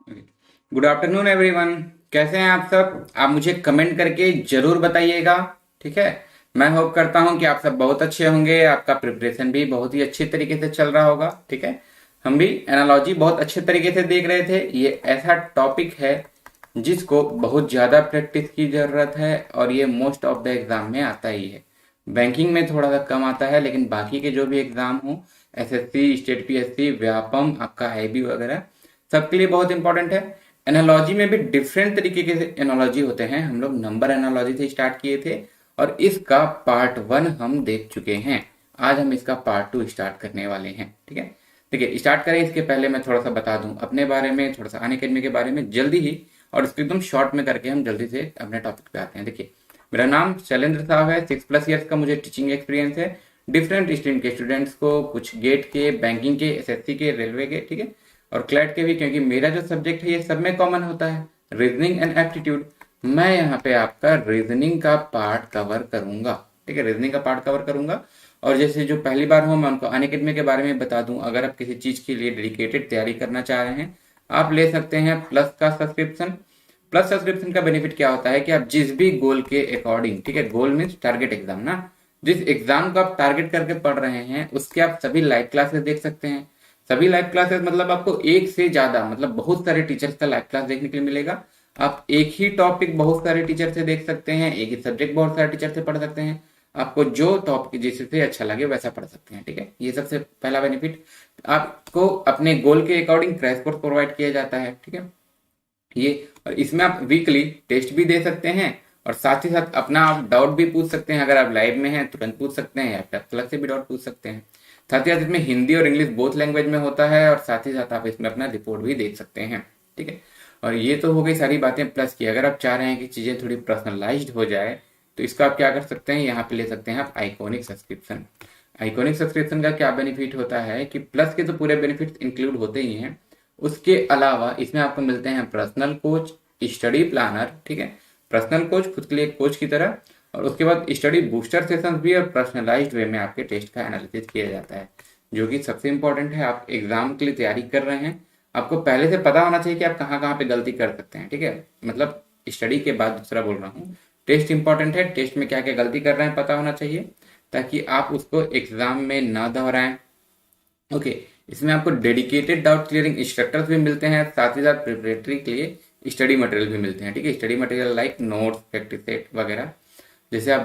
Good afternoon everyone. कैसे हैं आप सब? आप मुझे कमेंट करके जरूर बताइएगा। ठीक है। मैं होप करता हूं कि आप सब बहुत अच्छे होंगे, आपका प्रिपरेशन भी बहुत ही अच्छे तरीके से चल रहा होगा। ठीक है। हम भी एनालॉजी बहुत अच्छे तरीके से देख रहे थे। ये ऐसा टॉपिक है जिसको बहुत ज्यादा प्रैक्टिस की जरूरत है और ये मोस्ट ऑफ द एग्जाम में आता ही है। बैंकिंग में थोड़ा सा कम आता है, लेकिन बाकी के जो भी एग्जाम हो, एसएससी, स्टेट पीएससी, व्यापम, आपका आईबी वगैरह, सबके लिए बहुत इंपॉर्टेंट है। एनालॉजी में भी डिफरेंट तरीके के एनालॉजी होते हैं। हम लोग नंबर एनालॉजी से स्टार्ट किए थे और इसका पार्ट 1 हम देख चुके हैं। आज हम इसका पार्ट 2 स्टार्ट करने वाले हैं। ठीक है। देखिए, स्टार्ट करें इसके पहले मैं थोड़ा सा बता दूं अपने बारे में, थोड़ा सा अनअकैडमी के बारे में जल्दी ही, और इसको एकदम शॉर्ट में करके हम जल्दी से अपने टॉपिक पे आते हैं। देखिए, मेरा नाम शैलेंद्र साहब है। 6+ ईयर्स का मुझे टीचिंग एक्सपीरियंस है। डिफरेंट स्ट्रीम के स्टूडेंट्स को, कुछ गेट के, बैंकिंग के, एसएससी के, रेलवे के, ठीक है, और क्लैट के भी, क्योंकि मेरा जो सब्जेक्ट है ये सब में कॉमन होता है, रीजनिंग एंड एप्टीट्यूड। मैं यहाँ पे आपका रीजनिंग का पार्ट कवर करूंगा। ठीक है, रीजनिंग का पार्ट कवर करूंगा। और जैसे जो पहली बार हो, मैं उनको अनअकैडमी के बारे में बता दूं, अगर आप किसी चीज के लिए डेडिकेटेड तैयारी करना चाह रहे हैं, आप ले सकते हैं प्लस का सब्सक्रिप्शन। प्लस सब्सक्रिप्शन का बेनिफिट क्या होता है कि आप जिस भी गोल के अकॉर्डिंग, ठीक है, गोल मीन्स टारगेट एग्जाम ना, जिस एग्जाम को आप टारगेट करके पढ़ रहे हैं उसके आप सभी लाइव क्लासेस देख सकते हैं। सभी लाइव क्लासेस मतलब आपको एक से ज्यादा, मतलब बहुत सारे टीचर्स का लाइव क्लास देखने के लिए मिलेगा। आप एक ही टॉपिक बहुत सारे टीचर से देख सकते हैं, एक ही सब्जेक्ट बहुत सारे टीचर से पढ़ सकते हैं। आपको जो टॉपिक जिससे अच्छा लगे वैसा पढ़ सकते हैं। ठीक है, ये सबसे पहला बेनिफिट। आपको अपने गोल के अकॉर्डिंग क्रैश कोर्स प्रोवाइड किया जाता है। ठीक है, ये, और इसमें आप वीकली टेस्ट भी दे सकते हैं और साथ ही साथ अपना आप डाउट भी पूछ सकते हैं। अगर आप लाइव में हैं तुरंत पूछ सकते हैं, या फिर अलग से भी डाउट पूछ सकते हैं। साथ ही साथ इसमें हिंदी और इंग्लिश बोथ लैंग्वेज में होता है, और साथ ही साथ आप इसमें अपना रिपोर्ट भी देख सकते हैं। ठीक है, और ये तो हो गई सारी बातें प्लस की। अगर आप चाह रहे हैं कि चीजें थोड़ी पर्सनलाइज्ड हो जाए, तो इसका आप क्या कर सकते हैं, यहाँ पे ले सकते हैं आप आइकॉनिक सब्सक्रिप्शन। आइकॉनिक सब्सक्रिप्शन का क्या बेनिफिट होता है कि प्लस के तो पूरे बेनिफिट्स इंक्लूड होते ही हैं, उसके अलावा इसमें आपको मिलते हैं पर्सनल कोच, स्टडी प्लानर, ठीक है, पर्सनल कोच खुद के लिए कोच की तरह, और उसके बाद स्टडी बूस्टर सेशंस भी, और पर्सनलाइज्ड वे में आपके टेस्ट का एनालिसिस किया जाता है, जो कि सबसे इंपॉर्टेंट है। आप एग्जाम के लिए तैयारी कर रहे हैं, आपको पहले से पता होना चाहिए कि आप कहाँ कहाँ पे गलती कर सकते हैं। ठीक है, मतलब स्टडी के बाद दूसरा बोल रहा हूँ, टेस्ट इंपॉर्टेंट है, टेस्ट में क्या क्या गलती कर रहे हैं पता होना चाहिए, ताकि आप उसको एग्जाम में ना दोहराएं। ओके, इसमें आपको डेडिकेटेड डाउट क्लियरिंग इंस्ट्रक्टर्स भी मिलते हैं, साथ ही साथ प्रिपरेटरी के लिए स्टडी मटेरियल भी मिलते हैं। ठीक है, study material like notes, practice set वगैरह। जैसे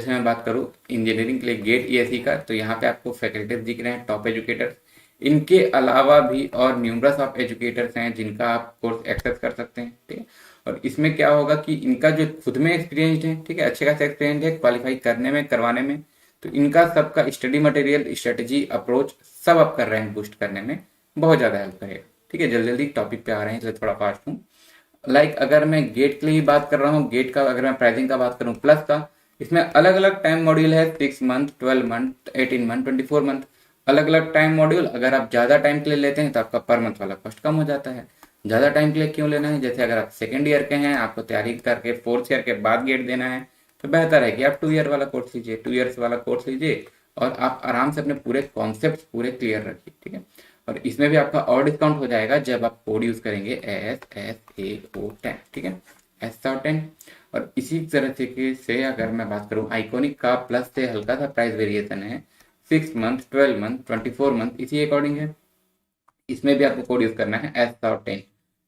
मैं बात करूँ इंजीनियरिंग के लिए गेट ईएसई का, तो यहाँ पे आपको फैकल्टीज दिख रहे हैं, टॉप एजुकेटर्स। इनके अलावा भी और न्यूमरस ऑफ एजुकेटर्स हैं जिनका आप कोर्स एक्सेस कर सकते हैं। ठीक है, और इसमें क्या होगा कि इनका जो खुद में एक्सपीरियंस है, ठीक है, अच्छे खासा एक्सपीरियंस है क्वालिफाई करने में, करवाने में, तो इनका सबका स्टडी मटेरियल, स्ट्रेटेजी, अप्रोच सब आप कर रहे हैं बूस्ट करने में, बहुत ज़्यादा हेल्प करेगा। ठीक है, जल्दी जल्दी टॉपिक पे आ रहे हैं इसलिए थोड़ा फास्ट हूँ। अगर मैं गेट के लिए बात कर रहा हूँ, गेट का अगर मैं प्राइसिंग का बात करूँ प्लस का, इसमें अलग अलग टाइम मॉड्यूल है, 6 मंथ, 12 मंथ, 18 मंथ, 24 मंथ, अलग अलग टाइम मॉड्यूल। अगर आप ज़्यादा टाइम के लिए लेते हैं तो आपका पर मंथ वाला कॉस्ट कम हो जाता है। ज़्यादा टाइम के लिए क्यों लेना है, जैसे अगर आप सेकेंड ईयर के हैं, आपको तैयारी करके 4th ईयर के बाद गेट देना है, तो बेहतर है कि आप 2 ईयर वाला कोर्स लीजिए, 2 ईयर्स वाला कोर्स लीजिए, और आप आराम से अपने पूरे कॉन्सेप्ट पूरे क्लियर रखिए। ठीक है, और इसमें भी आपका और डिस्काउंट हो जाएगा जब आप कोड यूज करेंगे ASSAO10। ठीक है, SAO10। और इसी तरह से अगर मैं बात करूं आइकॉनिक का, प्लस से हल्का सा प्राइस वेरिएशन है, 6 मंथ, 12 मंथ, 24 मंथ, इसी अकॉर्डिंग है। इसमें भी आपको कोड यूज करना है SAO10।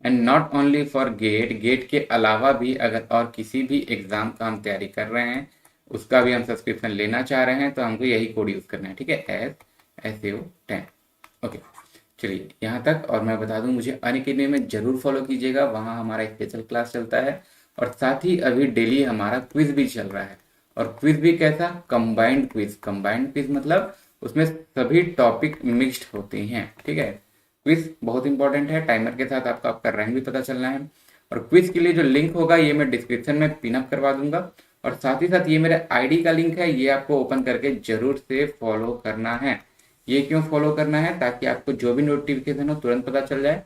And not only for GATE, GATE के अलावा भी अगर और किसी भी एग्जाम का हम तैयारी कर रहे हैं, उसका भी हम सब्सक्रिप्शन लेना चाह रहे हैं, तो हमको यही कोड यूज करना है। ठीक है, SAO10। ओके, चलिए यहाँ तक। और मैं बता दूं, मुझे अनअकैडमी में जरूर फॉलो कीजिएगा, वहाँ हमारा स्पेशल क्लास चलता है, और साथ ही अभी डेली हमारा क्विज भी चल रहा है। और क्विज भी कैसा, कंबाइंड क्विज। कंबाइंड क्विज मतलब उसमें सभी टॉपिक मिक्स्ड होते हैं। ठीक है, क्विज बहुत इंपॉर्टेंट है, टाइमर के साथ आपका आपका रैंक भी पता चलना है। और क्विज के लिए जो लिंक होगा ये मैं डिस्क्रिप्शन में पिनअप करवा दूंगा, और साथ ही साथ ये मेरे आईडी का लिंक है, ये आपको ओपन करके जरूर से फॉलो करना है। ये क्यों फॉलो करना है, ताकि आपको जो भी नोटिफिकेशन हो तुरंत पता चल जाए,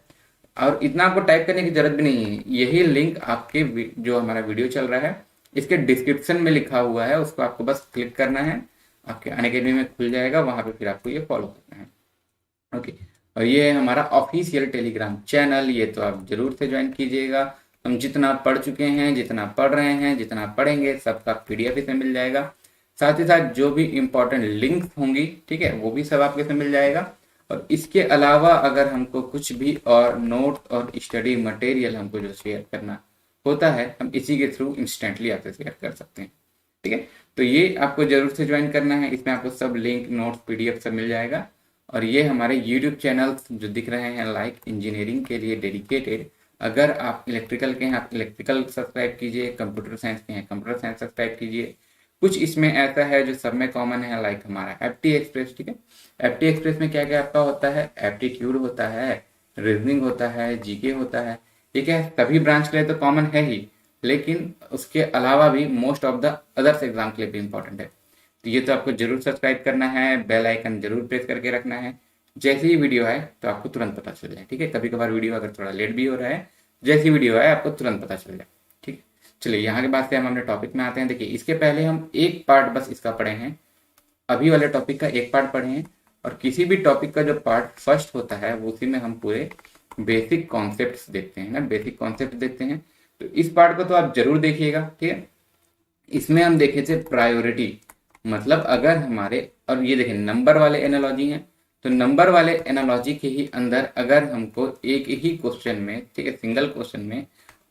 और इतना आपको टाइप करने की जरूरत भी नहीं है। यही लिंक आपके जो हमारा वीडियो चल रहा है इसके डिस्क्रिप्शन में लिखा हुआ है, उसको आपको बस क्लिक करना है, आपके अनअकैडमी में खुल जाएगा, वहां पे फिर आपको ये फॉलो करना है। ओके, और ये है हमारा ऑफिशियल टेलीग्राम चैनल, ये तो आप जरूर से ज्वाइन कीजिएगा। हम जितना पढ़ चुके हैं, जितना पढ़ रहे हैं, जितना पढ़ेंगे, सबका पीडीएफ इसमें मिल जाएगा। साथ ही साथ जो भी इंपॉर्टेंट लिंक्स होंगी, ठीक है, वो भी सब आपके इसमें मिल जाएगा। और इसके अलावा अगर हमको कुछ भी और नोट और स्टडी मटेरियल हमको जो शेयर करना होता है, हम इसी के थ्रू इंस्टेंटली आपसे शेयर कर सकते हैं। ठीक है, तो ये आपको जरूर से ज्वाइन करना है। इसमें आपको सब लिंक, नोट्स, पीडीएफ सब मिल जाएगा। और ये हमारे यूट्यूब चैनल्स जो दिख रहे हैं, लाइक इंजीनियरिंग के लिए डेडिकेटेड, अगर आप इलेक्ट्रिकल के हैं, आप इलेक्ट्रिकल सब्सक्राइब कीजिए, कंप्यूटर साइंस के हैं, कंप्यूटर साइंस सब्सक्राइब कीजिए। कुछ इसमें ऐसा है जो सब में कॉमन है, लाइक हमारा एफटी एक्सप्रेस। ठीक है, एफटी एक्सप्रेस में क्या क्या आपका होता है, एप्टीट्यूड होता है, रीजनिंग होता है, जीके होता है। ठीक है, सभी ब्रांच के लिए तो कॉमन है ही, लेकिन उसके अलावा भी most of the others exam के लिए भी इंपॉर्टेंट है। तो ये तो आपको जरूर सब्सक्राइब करना है, बेल आइकन जरूर प्रेस करके रखना है। जैसे ही वीडियो आए तो आपको तुरंत पता चल जाए। ठीक है, कभी कभार वीडियो अगर थोड़ा लेट भी हो रहा है, जैसी वीडियो आए आपको तुरंत पता चल जाए। ठीक है, चलिए यहाँ के बाद से हम अपने टॉपिक में आते हैं। देखिए, इसके पहले हम एक पार्ट बस इसका पढ़े हैं, अभी वाले टॉपिक का एक पार्ट पढ़े हैं। और किसी भी टॉपिक का जो पार्ट फर्स्ट होता है, वो उसी में हम पूरे बेसिक कॉन्सेप्ट देखते हैं ना, बेसिक कॉन्सेप्ट देखते हैं। तो इस पार्ट को तो आप जरूर देखिएगा। ठीक है, इसमें हम देखे थे प्रायोरिटी, मतलब अगर हमारे, और ये देखें नंबर वाले एनालॉजी हैं, तो नंबर वाले एनालॉजी के ही अंदर अगर हमको एक ही क्वेश्चन में, ठीक है, सिंगल क्वेश्चन में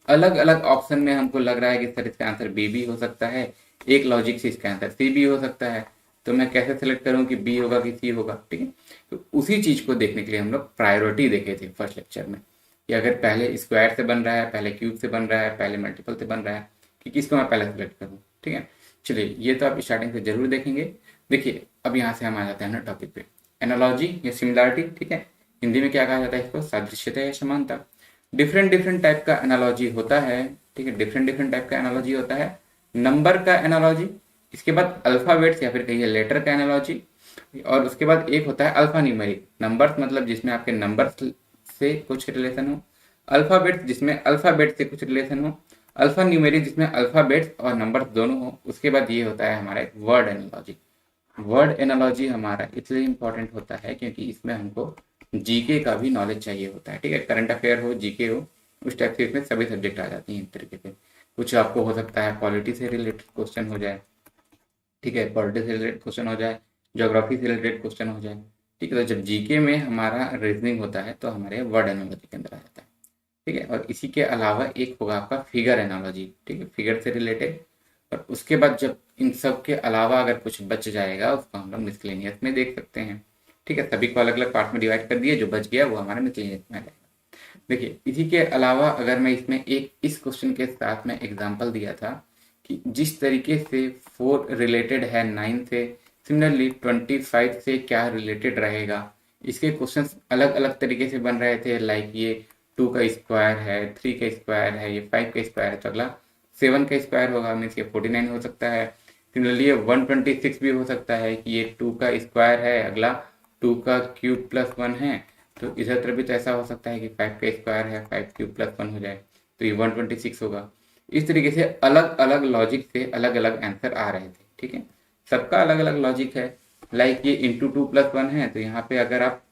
अलग अलग ऑप्शन में हमको लग रहा है कि सर इसका आंसर बी भी हो सकता है, एक लॉजिक से इसका आंसर सी भी हो सकता है, तो मैं कैसे सेलेक्ट करूं कि बी होगा कि सी होगा। ठीक है, तो उसी चीज को देखने के लिए हम लोग प्रायोरिटी देखे थे फर्स्ट लेक्चर में, कि अगर पहले स्क्वायर से बन रहा है, पहले क्यूब से बन रहा है, पहले मल्टीपल से बन रहा है, कि किसको मैं पहले सेलेक्ट करूँ। ठीक है, चलिए ये तो आप स्टार्टिंग से जरूर देखेंगे। देखिए, अब यहाँ से हम आ जाते हैं ना टॉपिक पे, एनालॉजी या सिमिलैरिटी। ठीक है, हिंदी में क्या कहा जाता है इसको, सादृश्यता या समानता। डिफरेंट डिफरेंट टाइप का एनालॉजी होता है। ठीक है, डिफरेंट डिफरेंट टाइप का एनालॉजी होता है। नंबर का एनालॉजी, इसके बाद अल्फाबेट्स या फिर कहिए लेटर का एनालॉजी, और उसके बाद एक होता है अल्फा न्यूमेरिक। नंबर्स मतलब जिसमें आपके नंबर्स से कुछ रिलेशन हो, अल्फाबेट्स जिसमें अल्फाबेट से कुछ रिलेशन हो, अल्फा न्यूमेरिक जिसमें अल्फाबेट्स और नंबर्स दोनों हो। उसके बाद ये होता है हमारा वर्ड एनालॉजी। वर्ड एनालॉजी हमारा इसलिए इंपॉर्टेंट होता है क्योंकि इसमें हमको जीके का भी नॉलेज चाहिए होता है। ठीक है, करंट अफेयर हो, जीके हो, उस टाइप से इसमें सभी सब्जेक्ट आ जाती हैं इस तरीके से। कुछ आपको हो सकता है पॉलिटी से रिलेटेड क्वेश्चन हो जाए, ठीक है, पॉलिटी से रिलेटेड क्वेश्चन हो जाए, ज्योग्राफी से रिलेटेड क्वेश्चन हो जाए। ठीक है, तो जब जीके में हमारा रीजनिंग होता है तो हमारे वर्ड एनालॉजी के अंदर आ जाता है। ठीक है, और इसी के अलावा एक होगा आपका फिगर एनालॉजी। ठीक है, फिगर से रिलेटेड। और उसके बाद जब इन सब के अलावा अगर कुछ बच जाएगा, उसको हम लोग मिसलेनियस में देख सकते हैं। ठीक है, सभी को अलग अलग पार्ट में डिवाइड कर दिए, जो बच गया वो हमारा मिसलेनियस में आ जाएगा। देखिए, इसी के अलावा अगर मैं इसमें एक इस क्वेश्चन के साथ में एग्जांपल दिया था कि जिस तरीके से 4 रिलेटेड है 9 से, सिमिलरली 25 से क्या रिलेटेड रहेगा। इसके क्वेश्चंस अलग अलग तरीके से बन रहे थे, लाइक ये 2 का स्क्वायर है, 3 का स्क्वायर है, ये 5 का स्क्वायर है, तो अगला 7 का स्क्वायर होगा, मीन्स ये 49 हो सकता है। सिमिलरली ये 126 भी हो सकता है कि ये 2 का स्क्वायर है, अगला 2 का क्यूब प्लस 1 है। तो इधर तरफ भी तो ऐसा हो सकता है कि 5 का स्क्वायर है, 5 क्यूब प्लस 1 हो जाए, तो ये 126 होगा। इस तरीके से अलग अलग लॉजिक से अलग अलग आंसर आ रहे थे। ठीक है, सबका अलग अलग लॉजिक है। लाइक ये इंटू 2 प्लस 1 है, तो यहाँ पे अगर आप,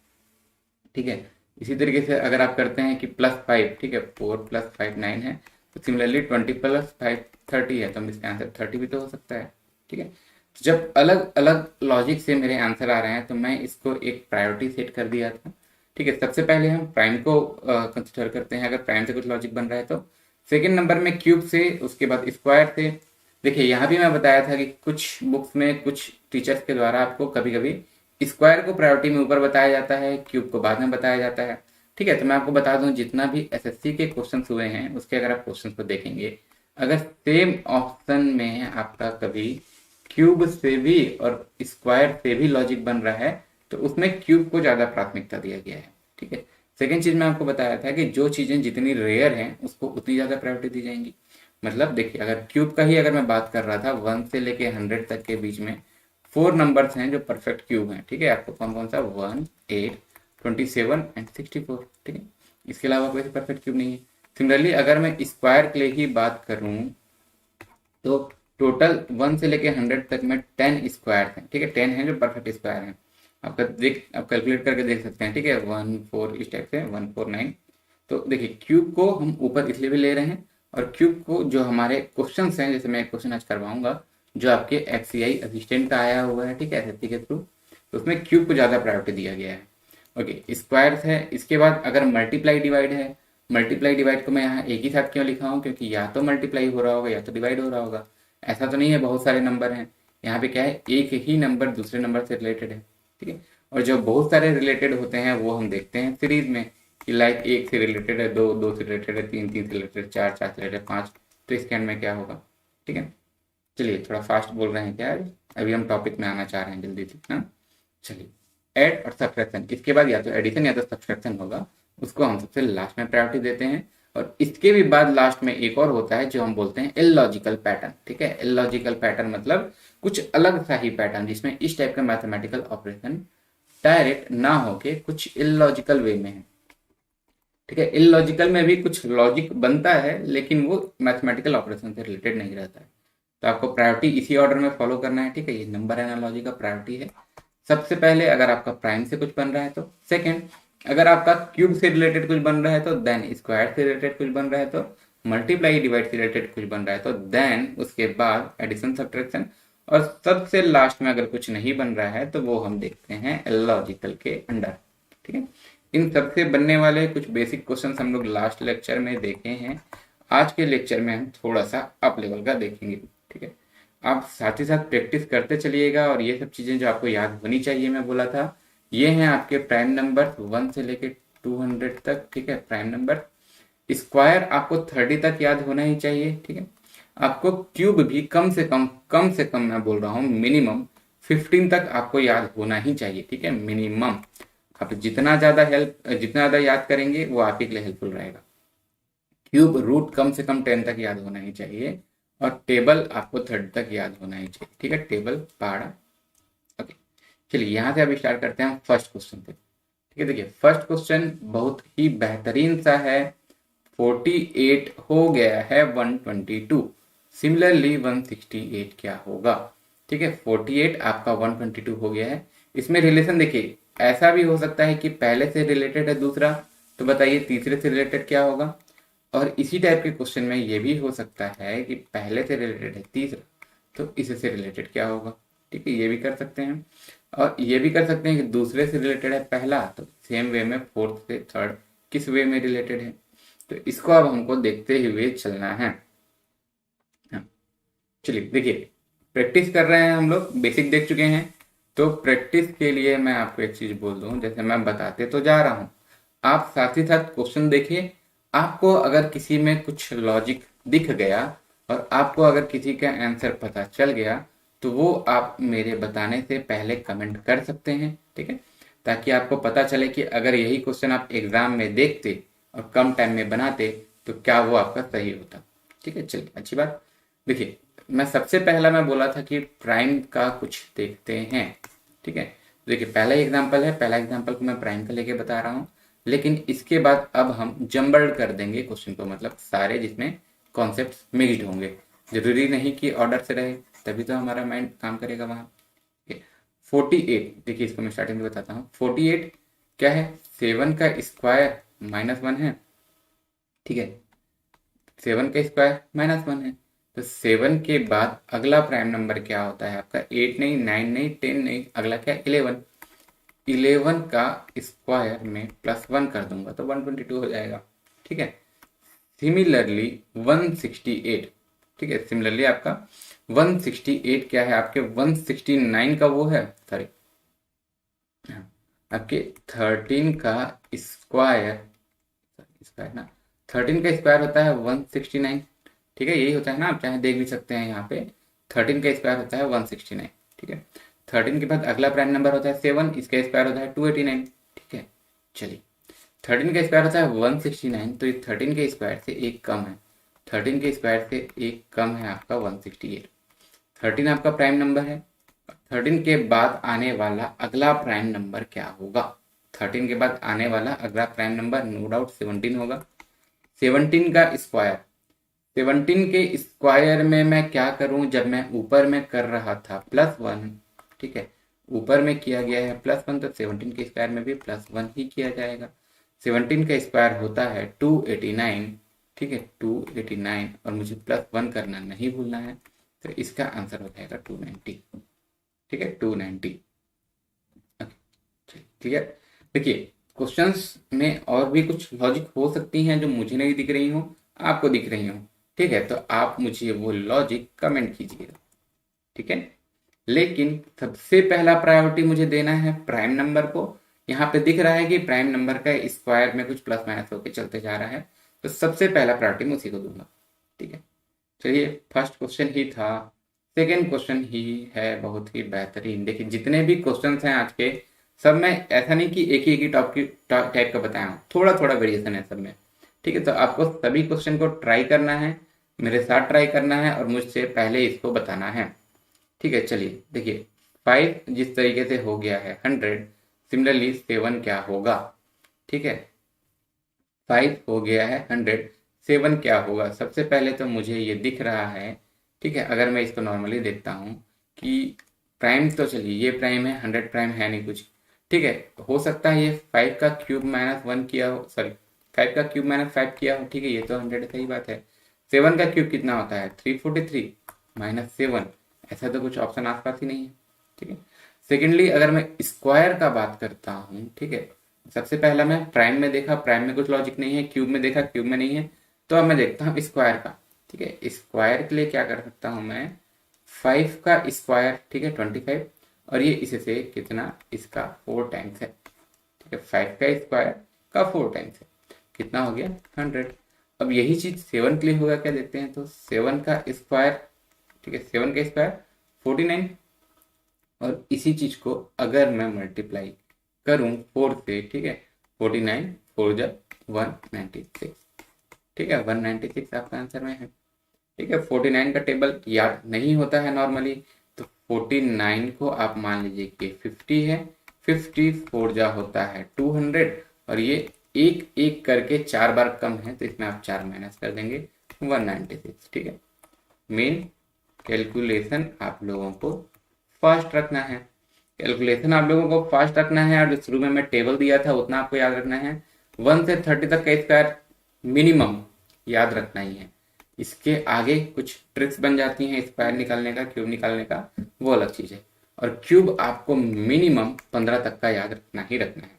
ठीक है, इसी तरीके से अगर आप करते हैं कि +5, ठीक है, 4 + 5 9 है, तो सिमिलरली 20 + 5 30 है, तो इसका आंसर 30 भी तो हो सकता है। ठीक है, तो जब अलग अलग लॉजिक से मेरे आंसर आ रहे हैं तो मैं इसको एक प्रायोरिटी सेट कर दिया था। ठीक है, सबसे पहले हम प्राइम को कंसिडर करते हैं, अगर प्राइम से कुछ लॉजिक बन रहा है तो। सेकेंड नंबर में क्यूब से, उसके बाद स्क्वायर से। देखिए, यहाँ भी मैं बताया था कि कुछ बुक्स में, कुछ टीचर्स के द्वारा आपको कभी कभी स्क्वायर को प्रायोरिटी में ऊपर बताया जाता है, क्यूब को बाद में बताया जाता है। ठीक है, तो मैं आपको बता दूं, जितना भी एसएससी के क्वेश्चन हुए हैं उसके अगर आप क्वेश्चन को देखेंगे, अगर सेम ऑप्शन में आपका कभी क्यूब से भी और स्क्वायर से भी लॉजिक बन रहा है तो उसमें क्यूब को ज्यादा प्राथमिकता दिया गया है। ठीक है, सेकेंड चीज मैं आपको बताया था कि जो चीजें जितनी रेयर हैं उसको उतनी ज्यादा प्रायोरिटी दी जाएंगी। मतलब देखिए, अगर क्यूब का ही अगर मैं बात कर रहा था, 1 से लेके 100 तक के बीच में 4 नंबर्स हैं जो परफेक्ट क्यूब हैं। ठीक है, आपको कौन कौन सा, 1, 8, 27 एंड 64। ठीक है, इसके अलावा कोई परफेक्ट क्यूब नहीं है। सिमिलरली अगर मैं स्क्वायर के लिए ही बात करूं तो टोटल 1 से लेके 100 तक में 10 स्क्वायर हैं। ठीक है, 10 हैं जो परफेक्ट स्क्वायर हैं। आप कैलकुलेट करके देख सकते हैं, ठीक है, 1 4 इस टाइप से 149। तो देखिए क्यूब को हम ऊपर इसलिए भी ले रहे हैं, और क्यूब को जो हमारे क्वेश्चन हैं, जैसे मैं एक क्वेश्चन आज करवाऊंगा जो आपके एक्सीआई असिस्टेंट का आया हुआ है, ठीक है, एसएससी के थ्रू, तो उसमें क्यूब को ज़्यादा प्रायोरिटी दिया गया है। ओके, स्क्वायर है। इसके बाद अगर मल्टीप्लाई डिवाइड है, मल्टीप्लाई डिवाइड को मैं यहाँ एक ही साथ क्यों लिखा हूँ, क्योंकि या तो मल्टीप्लाई हो रहा होगा या तो डिवाइड हो रहा होगा। ऐसा तो नहीं है बहुत सारे नंबर हैं, यहाँ पे क्या है, एक ही नंबर दूसरे नंबर से रिलेटेड है, ठीक है। और जो बहुत सारे रिलेटेड होते हैं वो हम देखते हैं सीरीज में, कि लाइक एक से रिलेटेड है, दो दो से रिलेटेड है, तीन तीन से रिलेटेड, चार चार से रिलेटेड, पाँच, तो इसके एंड में क्या होगा, ठीक है। चलिए थोड़ा फास्ट बोल रहे हैं क्या आज, अभी हम टॉपिक में आना चाह रहे हैं जल्दी से ना। चलिए, ऐड और सब्ट्रैक्शन, इसके बाद या तो एडिशन या तो सब्ट्रैक्शन होगा, उसको हम सबसे लास्ट में प्रायोरिटी देते हैं। और इसके भी बाद लास्ट में एक और होता है जो हम बोलते हैं इलॉजिकल पैटर्न, ठीक है। इलॉजिकल पैटर्न मतलब कुछ अलग सा ही पैटर्न, जिसमें इस टाइप का मैथमेटिकल ऑपरेशन डायरेक्ट ना होके कुछ इलॉजिकल वे में है, ठीक है। इलॉजिकल में भी कुछ लॉजिक बनता है, लेकिन वो मैथमेटिकल ऑपरेशन से रिलेटेड नहीं रहता है। तो आपको प्रायोरिटी इसी ऑर्डर में फॉलो करना है, ठीक है। ये नंबर एनालॉजी का प्रायोरिटी है। सबसे पहले अगर आपका प्राइम से कुछ बन रहा है तो, सेकंड अगर आपका क्यूब से रिलेटेड कुछ बन रहा है तो, देन स्क्वायर से रिलेटेड कुछ बन रहा है तो, मल्टीप्लाई डिवाइड से रिलेटेड कुछ बन रहा है तो, देन उसके बाद एडिशन सब्ट्रैक्शन, और सबसे लास्ट में अगर कुछ नहीं बन रहा है तो वो हम देखते हैं लॉजिकल के अंडर, ठीक है। इन सबसे बनने वाले कुछ बेसिक क्वेश्चन हम लोग लास्ट लेक्चर में देखे हैं। आज के लेक्चर में हम थोड़ा सा अप लेवल का देखेंगे, ठीक है। आप साथ ही साथ प्रैक्टिस करते चलिएगा, और ये सब चीज़ें जो आपको याद होनी चाहिए, मैं बोला था, ये हैं आपके प्राइम नंबर 1 से लेके 200 तक, ठीक है। प्राइम नंबर, स्क्वायर आपको 30 तक याद होना ही चाहिए, ठीक है। आपको क्यूब भी कम से कम मैं बोल रहा हूँ मिनिमम 15 तक आपको याद होना ही चाहिए, ठीक है, मिनिमम। आप जितना ज़्यादा याद करेंगे वो आप ही के लिए हेल्पफुल रहेगा। क्यूब रूट कम से कम 10 तक याद होना ही चाहिए, और टेबल आपको 30 तक याद होना ही चाहिए, ठीक है, टेबल पहाड़ा। ओके, चलिए यहाँ से अब स्टार्ट करते हैं फर्स्ट क्वेश्चन पे, ठीक है। देखिए फर्स्ट क्वेश्चन बहुत ही बेहतरीन सा है। 48 हो गया है 122, सिमिलरली 168 क्या होगा, ठीक है। 48 आपका 122 हो गया है। इसमें रिलेशन देखिए, ऐसा भी हो सकता है कि पहले से रिलेटेड है दूसरा, तो बताइए तीसरे से रिलेटेड क्या होगा। और इसी टाइप के क्वेश्चन में ये भी हो सकता है कि पहले से रिलेटेड है तीसरा, तो इससे रिलेटेड क्या होगा, ठीक है, ये भी कर सकते हैं। और ये भी कर सकते हैं कि दूसरे से रिलेटेड है पहला, तो सेम वे में फोर्थ से थर्ड किस वे में रिलेटेड है, तो इसको अब हमको देखते हुए चलना है। हाँ, चलिए देखिए, प्रैक्टिस कर रहे हैं हम लोग, बेसिक देख चुके हैं। तो प्रैक्टिस के लिए मैं आपको एक चीज बोल दूं, जैसे मैं बताते तो जा रहा हूँ, आप साथ ही साथ क्वेश्चन देखिए। आपको अगर किसी में कुछ लॉजिक दिख गया और आपको अगर किसी का आंसर पता चल गया, तो वो आप मेरे बताने से पहले कमेंट कर सकते हैं, ठीक है, ताकि आपको पता चले कि अगर यही क्वेश्चन आप एग्जाम में देखते और कम टाइम में बनाते तो क्या वो आपका सही होता, ठीक है। चलिए अच्छी बात। देखिए मैं सबसे पहला मैं बोला था कि प्राइम का कुछ देखते हैं, ठीक है। देखिए पहला एग्जाम्पल है, पहला एग्जाम्पल को मैं प्राइम का लेके बता रहा हूँ, लेकिन इसके बाद अब हम जम्बल्ड कर देंगे क्वेश्चन को, मतलब सारे जिसमें कॉन्सेप्ट मिक्सड होंगे। जरूरी नहीं कि ऑर्डर से रहे, तभी तो हमारा माइंड काम करेगा वहाँ। 48, देखिए इसको मैं स्टार्टिंग में बताता हूँ। 48 क्या है, 7 का स्क्वायर -1 है, ठीक है, 7 का स्क्वायर -1 है। तो 7 के बाद अगला प्राइम नंबर क्या होता है आपका, 8 नहीं, 9 नहीं, 10 नहीं, अगला क्या, 11। 11 का स्क्वायर में +1 कर दूंगा तो 122 हो जाएगा, ठीक है। सिमिलरली 168, ठीक है, सिमिलरली आपका 168 क्या है, आपके 169 का वो है, सॉरी, आपके 13 का स्क्वायर, स्क्वायर ना, 13 का स्क्वायर होता है 169, ठीक है, यही होता है ना, आप चाहे देख भी सकते हैं यहाँ पे, 13 का स्क्वायर होता है 169, ठीक है। 13 के बाद अगला प्राइम नंबर होता है 7, इसका स्क्वायर होता है 289, ठीक है। चलिए 13 का स्क्वायर होता है 169, तो ये 13 के स्क्वायर से एक कम है, 13 के स्क्वायर से एक कम है आपका 168। 13 आपका प्राइम नंबर है। 13 के बाद आने वाला अगला प्राइम नंबर क्या होगा, 13 के बाद आने वाला अगला प्राइम नंबर नो डाउट 17 होगा। 17 का स्क्वायर, 17 के स्क्वायर में मैं क्या करूं, जब मैं ऊपर में कर रहा था +1, ठीक है, ऊपर में किया गया है +1, तो 17 के स्क्वायर में भी +1 ही किया जाएगा। 17 का स्क्वायर होता है 289, ठीक है 289, और मुझे +1 करना नहीं भूलना है, तो इसका आंसर हो जाएगा 290, ठीक है 290। क्लियर। देखिए क्वेश्चंस में और भी कुछ लॉजिक हो सकती हैं जो मुझे नहीं दिख रही हो, आपको दिख रही हो, ठीक है, तो आप मुझे वो लॉजिक कमेंट कीजिएगा, ठीक है। लेकिन सबसे पहला प्रायोरिटी मुझे देना है प्राइम नंबर को। यहाँ पे दिख रहा है कि प्राइम नंबर का स्क्वायर में कुछ प्लस माइनस होकर चलते जा रहा है, तो सबसे पहला प्रायोरिटी मैं उसी को दूंगा, ठीक है। चलिए फर्स्ट क्वेश्चन ही था, सेकेंड क्वेश्चन ही है बहुत ही बेहतरीन। देखिए जितने भी क्वेश्चन हैं आज के, सब में ऐसा नहीं कि एक ही टाइप का बताया हूँ, थोड़ा थोड़ा वेरिएशन है सब में, ठीक है। तो आपको सभी क्वेश्चन को ट्राई करना है, मेरे साथ ट्राई करना है और मुझसे पहले इसको बताना है, ठीक है। चलिए देखिए 5 जिस तरीके से हो गया है 100, सिमिलरली 7 क्या होगा, ठीक है। 5 हो गया है 100, 7 क्या होगा। सबसे पहले तो मुझे ये दिख रहा है, ठीक है, अगर मैं इसको नॉर्मली देखता हूँ कि प्राइम, तो चलिए ये प्राइम है, 100 प्राइम है नहीं कुछ, ठीक है। हो सकता है ये 5 का क्यूब -1 किया हो, सॉरी 5 का क्यूब -5 किया हो, ठीक है, ये तो 100 सही बात है। 7 का क्यूब कितना होता है 343 -7, ऐसा तो कुछ ऑप्शन आसपास ही नहीं है, ठीक है। सेकेंडली अगर मैं स्क्वायर का बात करता हूँ, ठीक है, सबसे पहला मैं प्राइम में देखा, प्राइम में कुछ लॉजिक नहीं है, क्यूब में देखा, क्यूब में नहीं है, तो अब मैं देखता हूँ स्क्वायर का, ठीक है। स्क्वायर के लिए क्या कर सकता हूँ मैं, 5 का स्क्वायर, ठीक है 25, और ये इसे से कितना, इसका 4 टाइम्स है, ठीक है। 5 का स्क्वायर का 4 टाइम्स है, कितना हो गया 100। अब यही चीज 7 के लिए होगा, क्या देखते हैं, तो 7 का स्क्वायर, ठीक है 7 का स्क्वायर 49, और इसी चीज को अगर मैं मल्टीप्लाई करूं 4 से, ठीक है 49 4 जा 196, ठीक है 196 आपका आंसर में है, ठीक है। 49 का टेबल याद नहीं होता है नॉर्मली, तो 49 को आप मान लीजिए कि 50 है, 50 4 जा होता है 200, और ये एक एक करके 4 बार कम है, तो इसमें आप 4 माइनस कर देंगे 196, ठीक है। मेन कैलकुलेशन आप लोगों को फास्ट रखना है, कैलकुलेशन आप लोगों को फास्ट रखना है, और जो शुरू में मैं टेबल दिया था उतना आपको याद रखना है। 1 से 30 तक का स्क्वायर मिनिमम याद रखना ही है, इसके आगे कुछ ट्रिक्स बन जाती हैं स्क्वायर निकालने का, क्यूब निकालने का, वो अलग चीज है। और क्यूब आपको मिनिमम 15 तक का याद रखना ही रखना है,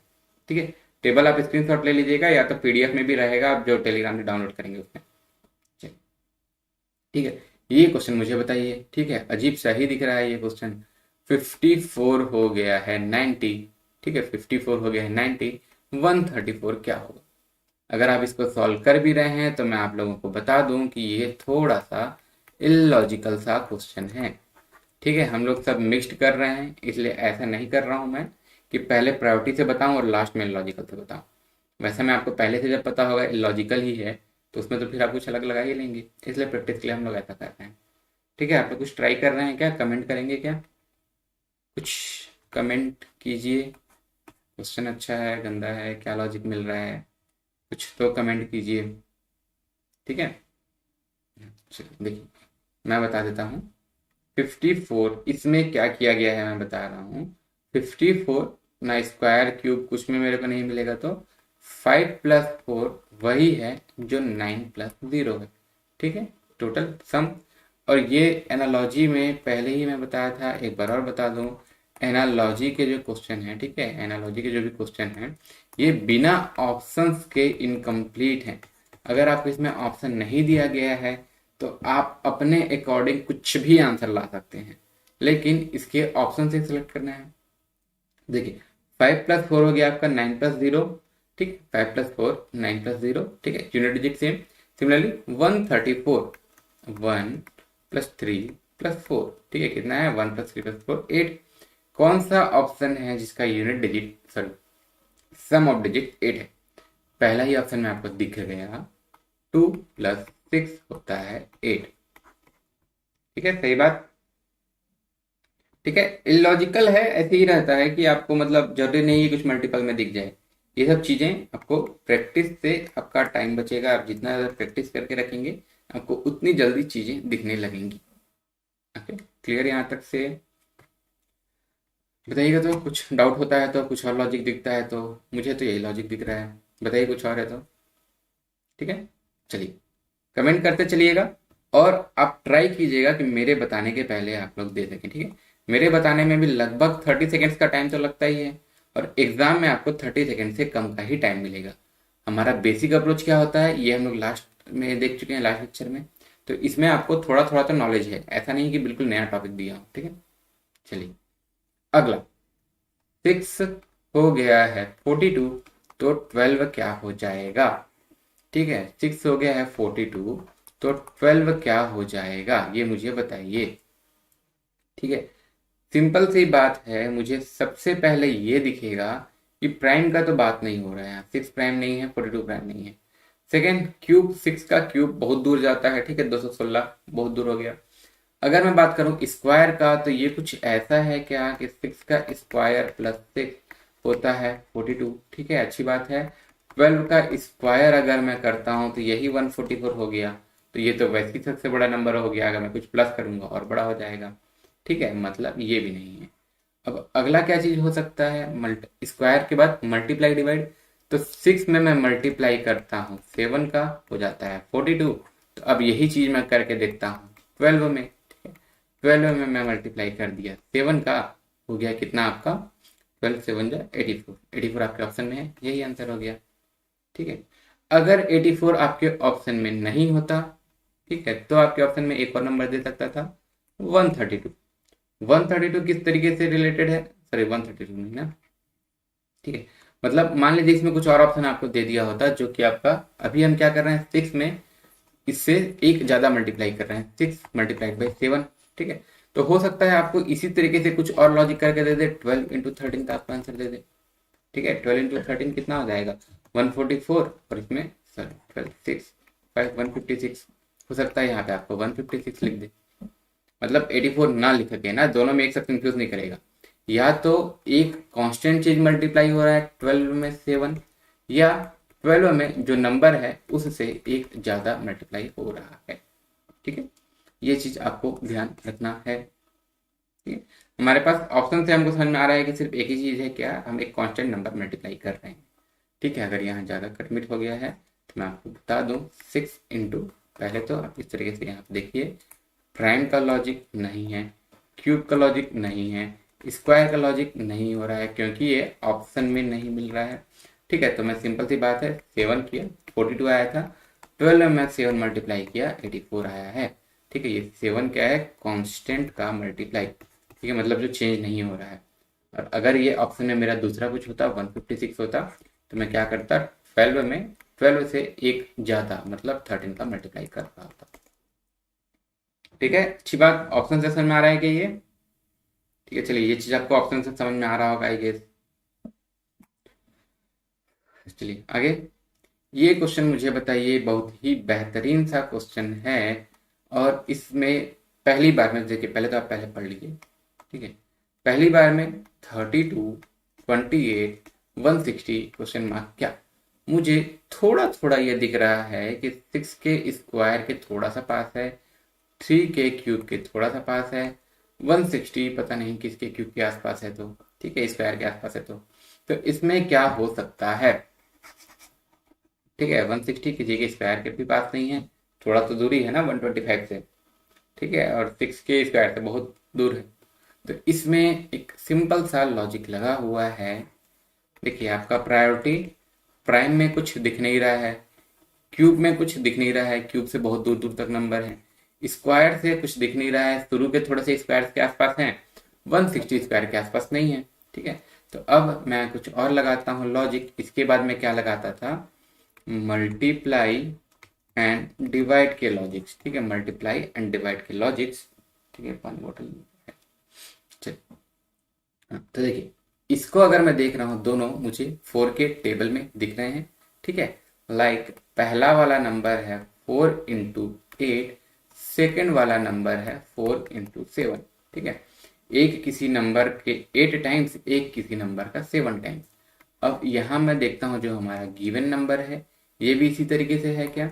ठीक है। टेबल आप स्क्रीनशॉट ले लीजिएगा, या तो पीडीएफ में भी रहेगा, आप जो टेलीग्राम से डाउनलोड करेंगे उसमें, ठीक है। ये क्वेश्चन मुझे बताइए, ठीक है, अजीब सा ही दिख रहा है ये क्वेश्चन। 54 हो गया है 90, ठीक है 54 हो गया है 90, 134 क्या होगा। अगर आप इसको सॉल्व कर भी रहे हैं तो मैं आप लोगों को बता दूं कि ये थोड़ा सा इलॉजिकल सा क्वेश्चन है, ठीक है। हम लोग सब मिक्स्ड कर रहे हैं, इसलिए ऐसा नहीं कर रहा हूं मैं कि पहले प्रायोरिटी से बताऊं और लास्ट में लॉजिकल से बताऊं। वैसे मैं आपको पहले से जब पता होगा लॉजिकल ही है, तो उसमें तो फिर आप कुछ अलग लगा ही लेंगे, इसलिए प्रैक्टिस के लिए हम लोग ऐसा कर रहे हैं, ठीक है। आप लोग कुछ ट्राई कर रहे हैं क्या, कमेंट करेंगे क्या, कुछ कमेंट कीजिए। क्वेश्चन अच्छा है गंदा है, क्या लॉजिक मिल रहा है, कुछ तो कमेंट कीजिए, ठीक है। चलिए देखिए मैं बता देता हूँ। 54 इसमें क्या किया गया है मैं बता रहा हूँ। 54 ना स्क्वायर क्यूब कुछ में मेरे को नहीं मिलेगा, तो 5 + 4 वही है जो 9 + 0 है, ठीक है, टोटल सम। और ये एनालॉजी में पहले ही मैं बताया था, एक बार और बता दूं, एनालॉजी के जो क्वेश्चन है, ठीक है, एनालॉजी के जो भी क्वेश्चन है ये बिना ऑप्शंस के इनकम्प्लीट हैं। अगर आपको इसमें ऑप्शन नहीं दिया गया है तो आप अपने अकॉर्डिंग कुछ भी आंसर ला सकते हैं, लेकिन इसके ऑप्शन से सिलेक्ट करना है। देखिए 5 + 4 हो गया आपका 9 + 0, ठीक, 5 + 4 9 + 0, ठीक है, यूनिट डिजिट सेम। सिमिलरली 134, 1 + 3 + 4, ठीक है, कितना है 1 + 3 + 4 8। कौन सा ऑप्शन है जिसका unit digit, sorry sum of digit 8 है। पहला ही ऑप्शन में आपको दिख गया, 2 + 6 होता है 8, ठीक है, सही बात, ठीक है। इलॉजिकल है, ऐसे ही रहता है कि आपको मतलब जरूरी नहीं है कुछ मल्टीपल में दिख जाए। ये सब चीजें आपको प्रैक्टिस से, आपका टाइम बचेगा, आप जितना ज्यादा प्रैक्टिस करके रखेंगे आपको उतनी जल्दी चीजें दिखने लगेंगी। ओके, क्लियर यहाँ तक से। बताइएगा। तो कुछ डाउट होता है तो, कुछ और लॉजिक दिखता है तो, मुझे तो यही लॉजिक दिख रहा है। बताइए कुछ और है तो। ठीक है, चलिए कमेंट करते चलिएगा। और आप ट्राई कीजिएगा कि मेरे बताने के पहले आप लोग दे सकें। ठीक है, मेरे बताने में भी लगभग 30 सेकेंड्स का टाइम तो लगता ही है, और एग्जाम में आपको 30 सेकेंड से कम का ही टाइम मिलेगा। हमारा बेसिक अप्रोच क्या होता है ये हम लोग लास्ट में देख चुके हैं, लास्ट लेक्चर में। तो इसमें आपको थोड़ा थोड़ा तो नॉलेज है, ऐसा नहीं कि बिल्कुल नया टॉपिक दिया हो। ठीक है, चलिए अगला। 6 हो गया है 42, तो 12 क्या हो जाएगा? ठीक है, 6 हो गया है 42, तो 12 क्या हो जाएगा ये मुझे बताइए। ठीक है, सिंपल सी बात है, मुझे सबसे पहले ये दिखेगा कि प्राइम का तो बात नहीं हो रहा है, 6 प्राइम नहीं है, 42 प्राइम नहीं है। सेकेंड, क्यूब, 6 का क्यूब बहुत दूर जाता है। ठीक है, 216 बहुत दूर हो गया। अगर मैं बात करूं स्क्वायर का, तो ये कुछ ऐसा है क्या कि 6 का स्क्वायर प्लस 6 होता है 42। ठीक है, अच्छी बात है। 12 का स्क्वायर अगर मैं करता हूं तो यही 144 हो गया। तो ये तो वैसे ही सबसे बड़ा नंबर हो गया, अगर मैं कुछ प्लस करूंगा और बड़ा हो जाएगा। ठीक है, मतलब ये भी नहीं है। अब अगला क्या चीज हो सकता है? मल्टी स्क्वायर के बाद मल्टीप्लाई डिवाइड। तो 6 में मैं मल्टीप्लाई करता हूँ 7 का, हो जाता है 42। तो अब यही चीज मैं करके देखता हूँ 12 में। ठीक है, 12 में मैं मल्टीप्लाई कर दिया 7 का, हो गया कितना आपका? 12 7 जा 84। 84 आपके ऑप्शन में है, यही आंसर हो गया। ठीक है, अगर 84 आपके ऑप्शन में नहीं होता, ठीक है, तो आपके ऑप्शन में एक और नंबर दे सकता था 132। 132 किस तरीके से रिलेटेड है? सॉरी 132 नहीं ना। ठीक है, मतलब मान लीजिए इसमें कुछ और ऑप्शन आपको दे दिया होता, जो कि आपका, अभी हम क्या कर रहे हैं 6 में इससे एक ज्यादा मल्टीप्लाई कर रहे हैं, 6 मल्टीप्लाइड बाई 7। ठीक है, तो हो सकता है आपको इसी तरीके से कुछ और लॉजिक करके दे दे, 12 इंटू 13 का आपका आंसर दे दे। ठीक है, 12 इंटू 13 कितना हो जाएगा? 144। और इसमें सॉरी 12 6 5 156। हो सकता है यहाँ पे आपको 156 लिख दे, मतलब 84 ना लिख के ना, दोनों में एक साथ कंफ्यूज नहीं करेगा। या तो एक कांस्टेंट चीज मल्टीप्लाई हो रहा है 12 में 7, या 12 में जो नंबर है उससे एक ज्यादा मल्टीप्लाई हो रहा है। ठीक है, ये चीज आपको ध्यान रखना है। ठीक है, हमारे पास ऑप्शन से हमको समझ में आ रहा है कि सिर्फ एक ही चीज है, क्या? हम एक कांस्टेंट नंबर मल्टीप्लाई कर रहे हैं। ठीक है, अगर यहाँ ज्यादा कटमिट हो गया है तो मैं आपको बता दूं 6 इंटू, पहले तो आप इस तरीके से यहाँ पे देखिए, प्राइम का लॉजिक नहीं है, क्यूब का लॉजिक नहीं है, स्क्वायर का लॉजिक नहीं हो रहा है, क्योंकि ये ऑप्शन में नहीं मिल रहा है। ठीक है, तो मैं सिंपल सी बात है 7 किया 42 आया था, 12 में 7 मल्टीप्लाई किया 84 आया है। ठीक है, ये 7 क्या है? कांस्टेंट का मल्टीप्लाई। ठीक है, मतलब जो चेंज नहीं हो रहा है। और अगर ये ऑप्शन में मेरा दूसरा कुछ होता 156 होता, तो मैं क्या करता 12 में 12 से एक ज्यादा मतलब 13 का मल्टीप्लाई कर रहा होता। ठीक है, अच्छी बात, ऑप्शन से समझ में आ रहा है कि ये? ठीक है, चलिए ये चीज आपको ऑप्शन से समझ में आ रहा होगा आई गेस। चलिए आगे, ये क्वेश्चन मुझे बताइए, बहुत ही बेहतरीन सा क्वेश्चन है। और इसमें पहली बार में देखिए, पहले तो आप पहले पढ़ लीजिए। ठीक है, पहली बार में 32 28 160 क्वेश्चन मार्क क्या? मुझे थोड़ा थोड़ा ये दिख रहा है कि 6 के स्क्वायर के थोड़ा सा पास है, 3 के क्यूब के थोड़ा सा पास है, 160 पता नहीं किसके क्यूब के आसपास है, तो ठीक है स्क्वायर के आसपास है, तो इसमें क्या हो सकता है? ठीक है, 160 किसी के स्क्वायर के भी पास नहीं है, थोड़ा तो दूरी है ना 125 से। ठीक है, और 6 के स्क्वायर से बहुत दूर है। तो इसमें एक सिंपल सा लॉजिक लगा हुआ है। देखिए, आपका प्रायोरिटी प्राइम में कुछ दिख नहीं रहा है, क्यूब में कुछ दिख नहीं रहा है, क्यूब से बहुत दूर दूर तक नंबर है, स्क्वायर से कुछ दिख नहीं रहा है, शुरू के थोड़े से स्क्वायर के आसपास हैं, 160 स्क्वायर के आसपास नहीं है। ठीक है, तो अब मैं कुछ और लगाता हूँ लॉजिक। इसके बाद मैं क्या लगाता था? मल्टीप्लाई एंड डिवाइड के लॉजिक्स। ठीक है, मल्टीप्लाई एंड डिवाइड के लॉजिक्स। ठीक है, पानी बोतल चल। तो देखिए, इसको अगर मैं देख रहा हूँ, दोनों मुझे 4 के टेबल में दिख रहे हैं। ठीक है, लाइक पहला वाला नंबर है 4 इंटू 8, सेकेंड वाला नंबर है 4 इंटू 7। ठीक है, एक किसी नंबर के 8 टाइम्स, एक किसी नंबर का 7 टाइम्स। अब यहाँ मैं देखता हूँ जो हमारा गिवन नंबर है ये भी इसी तरीके से है क्या?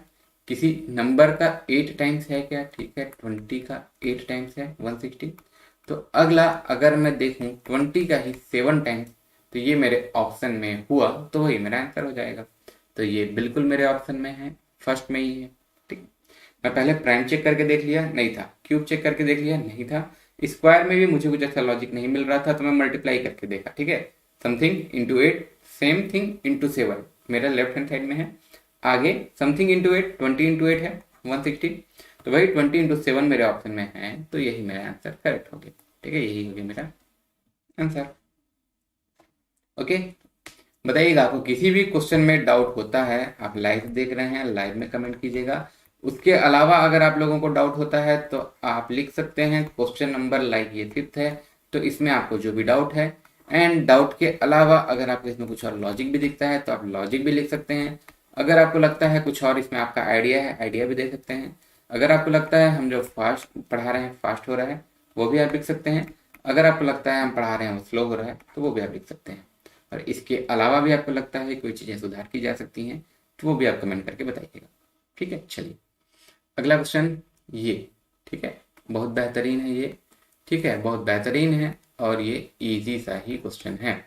किसी नंबर का 8 टाइम्स है क्या? ठीक है, 20 का 8 टाइम्स है 160। तो अगला अगर मैं देखूं 20 का ही 7 टाइम्स, तो ये मेरे ऑप्शन में हुआ तो वही मेरा आंसर हो जाएगा। तो ये बिल्कुल मेरे ऑप्शन में है, फर्स्ट में ही है। ठीक, मैं पहले प्राइम चेक करके देख लिया, नहीं था। क्यूब चेक करके देख लिया, नहीं था। स्क्वायर में भी मुझे कुछ अच्छा लॉजिक नहीं मिल रहा था, तो मैं मल्टीप्लाई करके देखा। ठीक है, something into 8, same thing into 7 मेरा लेफ्ट हैंड साइड में है। आगे समथिंग इंटू 8, 20 इंटू 8 है 160, तो भाई 20 इंटू 7 मेरे ऑप्शन में है, तो यही मेरा आंसर करेक्ट हो गया। ठीक है, यही हो गया मेरा आंसर। ओके, बताइएगा आपको किसी भी क्वेश्चन में डाउट होता है, आप लाइव देख रहे हैं, लाइव में कमेंट कीजिएगा। उसके अलावा अगर आप लोगों को डाउट होता है तो आप लिख सकते हैं क्वेश्चन नंबर, लाइक ये 5th है, तो इसमें आपको जो भी डाउट है। एंड डाउट के अलावा अगर आपको इसमें कुछ और लॉजिक भी दिखता है तो आप लॉजिक भी लिख सकते हैं। अगर आपको लगता है कुछ और इसमें आपका आइडिया है, आइडिया भी दे सकते हैं। अगर आपको लगता है हम जो फास्ट पढ़ा रहे हैं फास्ट हो रहा है, वो भी आप लिख सकते हैं। अगर आपको लगता है हम पढ़ा रहे हैं वो स्लो हो रहा है, तो वो भी आप लिख सकते हैं। और इसके अलावा भी आपको लगता है कोई चीज़ें सुधार की जा सकती हैं, तो वो भी आप कमेंट करके बताइएगा। ठीक है, चलिए अगला क्वेश्चन ये। ठीक है, बहुत बेहतरीन है ये। ठीक है, बहुत बेहतरीन है और ये इजी सा ही क्वेश्चन है।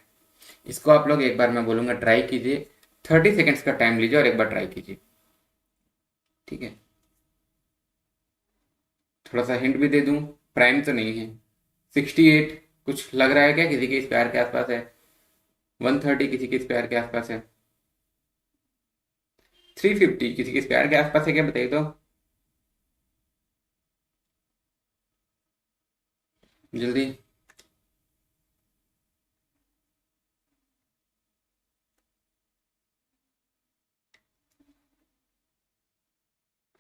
इसको आप लोग एक बार मैं बोलूंगा ट्राई कीजिए, 30 सेकेंड्स का टाइम लीजिए और एक बार ट्राई कीजिए। ठीक है, थोड़ा सा हिंट भी दे दूं, प्राइम तो नहीं है। 68 कुछ लग रहा है क्या, किसी के स्क्वायर के आसपास है। 130 किसी के स्क्वायर के आसपास है। 350 किसी के स्क्वायर के आसपास है क्या, बताइए तो जल्दी।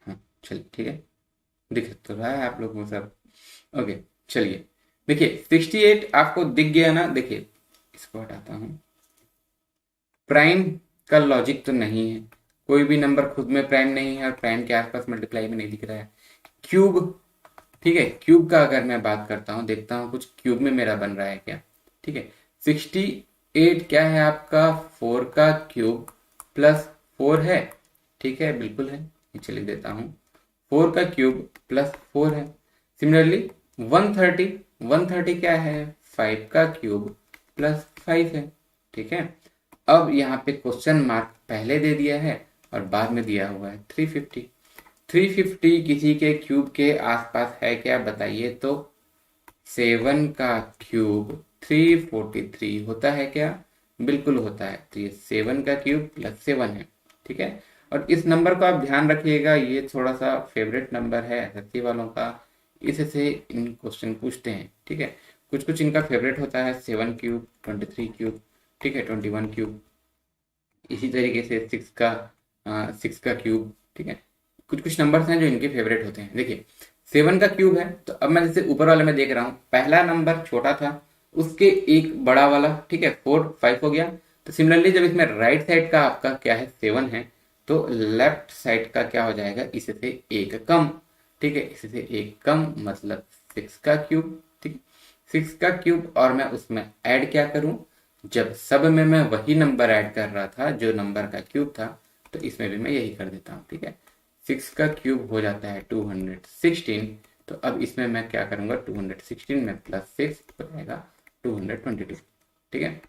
हाँ चलिए, ठीक है, दिख तो रहा है आप लोगों को सब। ओके, चलिए देखिए 68 आपको दिख गया ना। देखिए इसको हटाता हूँ। प्राइम का लॉजिक तो नहीं है, कोई भी नंबर खुद में प्राइम नहीं है और प्राइम के आसपास मल्टीप्लाई में नहीं दिख रहा है। क्यूब, ठीक है, क्यूब का अगर मैं बात करता हूँ, देखता हूँ कुछ क्यूब में मेरा बन रहा है क्या। ठीक है, 68 क्या है आपका, 4 का क्यूब प्लस 4 है। ठीक है, बिल्कुल है, नीचे लिख देता हूँ 4 का क्यूब प्लस 4 है। सिमिलरली 130, 130 क्या है, 5 का क्यूब प्लस 5 है। ठीक है, अब यहाँ पे क्वेश्चन मार्क पहले दे दिया है और बाद में दिया हुआ है 350। 350 किसी के क्यूब के आसपास है क्या, बताइए तो। 7 का क्यूब 343 होता है क्या, बिल्कुल होता है। तो ये 7 का क्यूब प्लस 7 है। ठीक है, और इस नंबर को आप ध्यान रखिएगा, ये थोड़ा सा फेवरेट नंबर है एसएससी वालों का, इससे इन क्वेश्चन पूछते हैं। ठीक है, कुछ कुछ इनका फेवरेट होता है, 7 क्यूब, 23 क्यूब, ठीक है, 21 क्यूब, इसी तरीके से 6 का क्यूब। ठीक है, कुछ कुछ नंबर्स हैं जो इनके फेवरेट होते हैं। देखिए 7 का क्यूब है, तो अब मैं जैसे ऊपर वाले में देख रहा हूँ, पहला नंबर छोटा था, उसके एक बड़ा वाला, ठीक है, 4 5 हो गया। तो सिमिलरली जब इसमें राइट साइड का आपका क्या है 7 है, तो लेफ्ट साइड का क्या हो जाएगा, इससे एक कम। ठीक है, इससे एक कम मतलब 6 का क्यूब। ठीक, 6 का क्यूब, और मैं उसमें ऐड क्या करूं, जब सब में मैं वही नंबर ऐड कर रहा था जो नंबर का क्यूब था, तो इसमें भी मैं यही कर देता हूँ। ठीक है, 6 का क्यूब हो जाता है 216, तो अब इसमें मैं क्या करूंगा, 216 में प्लस 6 हो जाएगा 222। ठीक है,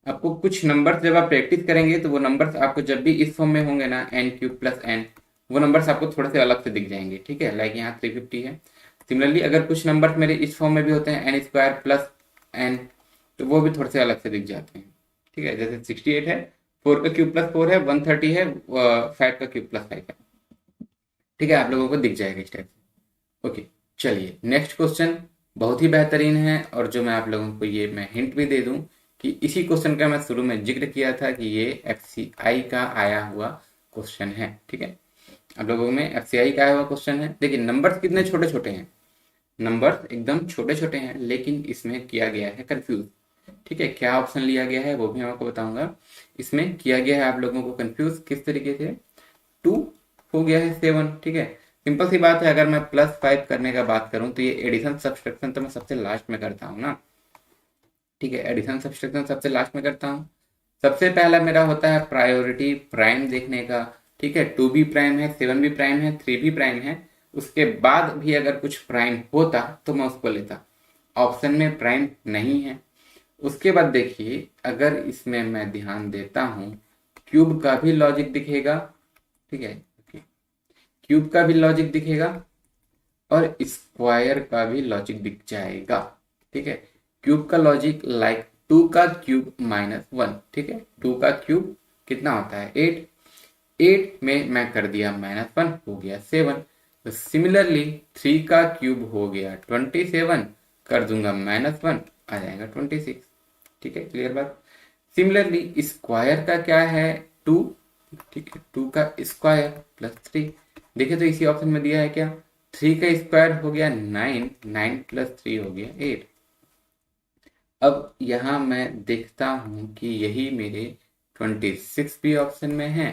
आपको कुछ नंबर्स जब आप प्रैक्टिस करेंगे तो वो नंबर्स आपको जब भी इस फॉर्म में होंगे ना, एन क्यूब प्लस एन, वो नंबर्स आपको थोड़े से अलग से दिख जाएंगे। ठीक है, लाइक यहाँ 350 है। सिमिलरली अगर कुछ नंबर्स मेरे इस फॉर्म में भी होते हैं, एन स्क्वायर प्लस एन, तो वो भी थोड़े से अलग से दिख जाते हैं। ठीक है, जैसे 68 है, 4 का क्यूब प्लस 4 है, 130 है, 5 का क्यूब प्लस 5 है। ठीक है, आप लोगों को दिख जाएगा इस टाइप से। ओके, चलिए नेक्स्ट क्वेश्चन बहुत ही बेहतरीन है, और जो मैं आप लोगों को ये मैं हिंट भी दे दूं कि इसी क्वेश्चन का मैं शुरू में जिक्र किया था कि ये एफसीआई का आया हुआ क्वेश्चन है। ठीक है, आप लोगों में एफसीआई का आया हुआ क्वेश्चन है। देखिए नंबर्स कितने छोटे छोटे हैं, नंबर्स एकदम छोटे छोटे हैं, लेकिन इसमें किया गया है कंफ्यूज। ठीक है, क्या ऑप्शन लिया गया है वो भी मैं आपको बताऊंगा। इसमें किया गया है आप लोगों को कंफ्यूज किस तरीके से, 2 हो गया है 7। ठीक है, सिंपल सी बात है, अगर मैं +5 करने का बात करूं तो ये एडिशन सब्सट्रैक्शन तो मैं सबसे लास्ट में करता हूं ना। ठीक है, एडिशन सब्सट्रैक्शन सबसे लास्ट में करता हूं। सबसे पहला मेरा होता है प्रायोरिटी प्राइम देखने का। ठीक है, 2 भी प्राइम है, 7 भी प्राइम है, 3 भी प्राइम है, उसके बाद भी अगर कुछ प्राइम होता तो मैं उसको लेता। ऑप्शन में प्राइम नहीं है। उसके बाद देखिए, अगर इसमें मैं ध्यान देता हूं, क्यूब का भी लॉजिक दिखेगा, ठीक है, क्यूब का भी लॉजिक दिखेगा और स्क्वायर का भी लॉजिक दिख जाएगा, ठीक है। क्यूब का लॉजिक लाइक 2 का क्यूब -1, ठीक है, 2 का क्यूब कितना होता है 8, 8 में मैं कर दिया -1 हो गया 7। तो सिमिलरली 3 का क्यूब हो गया 27, कर दूंगा -1 आ जाएगा 26, ठीक है, क्लियर बात। सिमिलरली स्क्वायर का क्या है 2, ठीक है, 2 का स्क्वायर +3। देखिए तो इसी ऑप्शन में दिया है क्या, 3 का स्क्वायर हो गया 9, 9 + 3 हो गया 8। अब यहां मैं देखता हूं कि यही मेरे 26 भी ऑप्शन में है,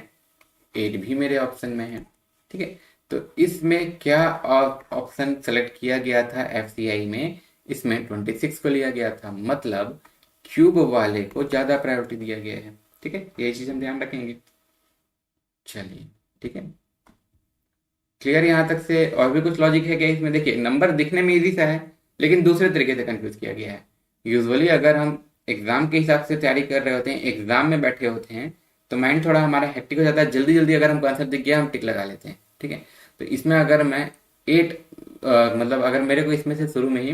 8 भी मेरे ऑप्शन में है, ठीक है। तो इसमें क्या ऑप्शन सेलेक्ट किया गया था एफसीआई में, इसमें 26 को लिया गया था, मतलब क्यूब वाले को ज्यादा प्रायोरिटी दिया गया है, ठीक है, यही चीज हम ध्यान रखेंगे। चलिए, ठीक है, क्लियर यहाँ तक से। और भी कुछ लॉजिक है क्या इसमें? देखिए नंबर दिखने में इजी सा है, लेकिन दूसरे तरीके से कंफ्यूज किया गया है। यूजुअली अगर हम एग्जाम के हिसाब से तैयारी कर रहे होते हैं, एग्जाम में बैठे होते हैं, तो माइंड थोड़ा हमारा हेक्टिक हो जाता है, जल्दी जल्दी अगर हमको आंसर दिख गया हम टिक लगा लेते हैं, ठीक है। तो इसमें अगर मैं 8 मतलब अगर मेरे को इसमें से शुरू में ही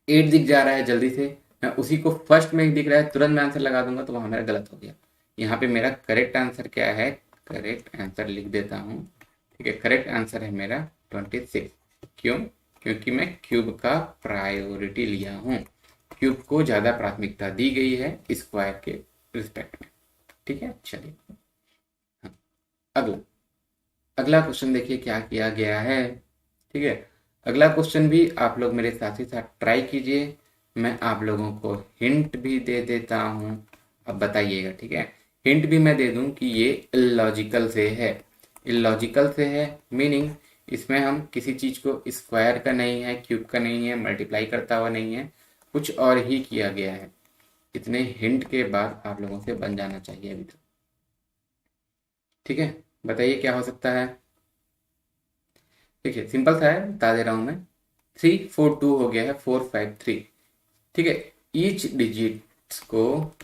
8 दिख जा रहा है जल्दी से, मैं उसी को फर्स्ट में ही दिख रहा है तुरंत मैं आंसर लगा दूंगा, तो वहां मेरा गलत हो गया। यहाँ पे मेरा करेक्ट आंसर क्या है, करेक्ट आंसर लिख देता हूँ, ठीक है, करेक्ट आंसर है मेरा 26। क्यों? क्योंकि मैं क्यूब का प्रायोरिटी लिया हूँ, क्यूब को ज्यादा प्राथमिकता दी गई है स्क्वायर के रिस्पेक्ट में, ठीक है। चलिए हाँ, अगला अगला क्वेश्चन देखिए क्या किया गया है, ठीक है। अगला क्वेश्चन भी आप लोग मेरे साथ ही साथ ट्राई कीजिए, मैं आप लोगों को हिंट भी दे देता हूं, अब बताइएगा, ठीक है। हिंट भी मैं दे दूं कि ये इलॉजिकल से है, इलॉजिकल से है मीनिंग इसमें हम किसी चीज को स्क्वायर का नहीं है, क्यूब का नहीं है, मल्टीप्लाई करता हुआ नहीं है, कुछ और ही किया गया है। इतने हिंट के बाद आप लोगों से बन जाना चाहिए अभी तो, ठीक है। बताइए क्या हो सकता है। देखिए सिंपल सा है, बता दे रहा हूं मैं, 342 हो गया है 453, ठीक है। को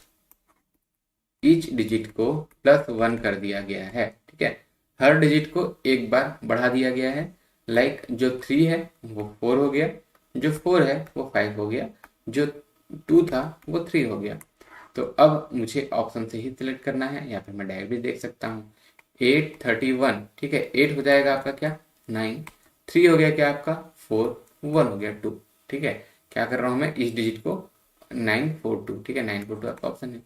ईच डिजिट को +1 कर दिया गया है, ठीक है। हर डिजिट को एक बार बढ़ा दिया गया है, लाइक जो 3 है वो 4 हो गया, जो 4 है वो 5 हो गया, जो 2 था वो 3 हो गया। तो अब मुझे ऑप्शन से ही सिलेक्ट करना है, या फिर मैं डायरेक्ट भी देख सकता हूँ। 831, ठीक है, 8 हो जाएगा आपका क्या 9, 3 हो गया क्या आपका 4, 1 हो गया 2, ठीक है। क्या कर रहा हूं मैं, इस डिजिट को 942, ठीक है, 942 आपका ऑप्शन है।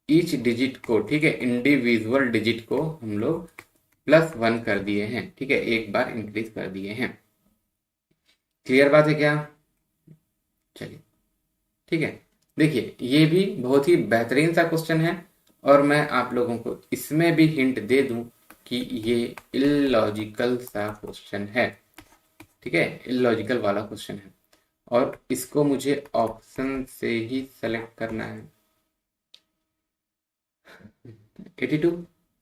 ईच डिजिट को, ठीक है, इंडिविजुअल डिजिट को हम लोग +1 कर दिए हैं, ठीक है, एक बार इंक्रीज कर दिए हैं। क्लियर बात है क्या? चलिए, ठीक है। देखिए ये भी बहुत ही बेहतरीन सा क्वेश्चन है, और मैं आप लोगों को इसमें भी हिंट दे दूं कि ये इलॉजिकल सा क्वेश्चन है, ठीक है, इलॉजिकल वाला क्वेश्चन है, और इसको मुझे ऑप्शन से ही सेलेक्ट करना है। 82,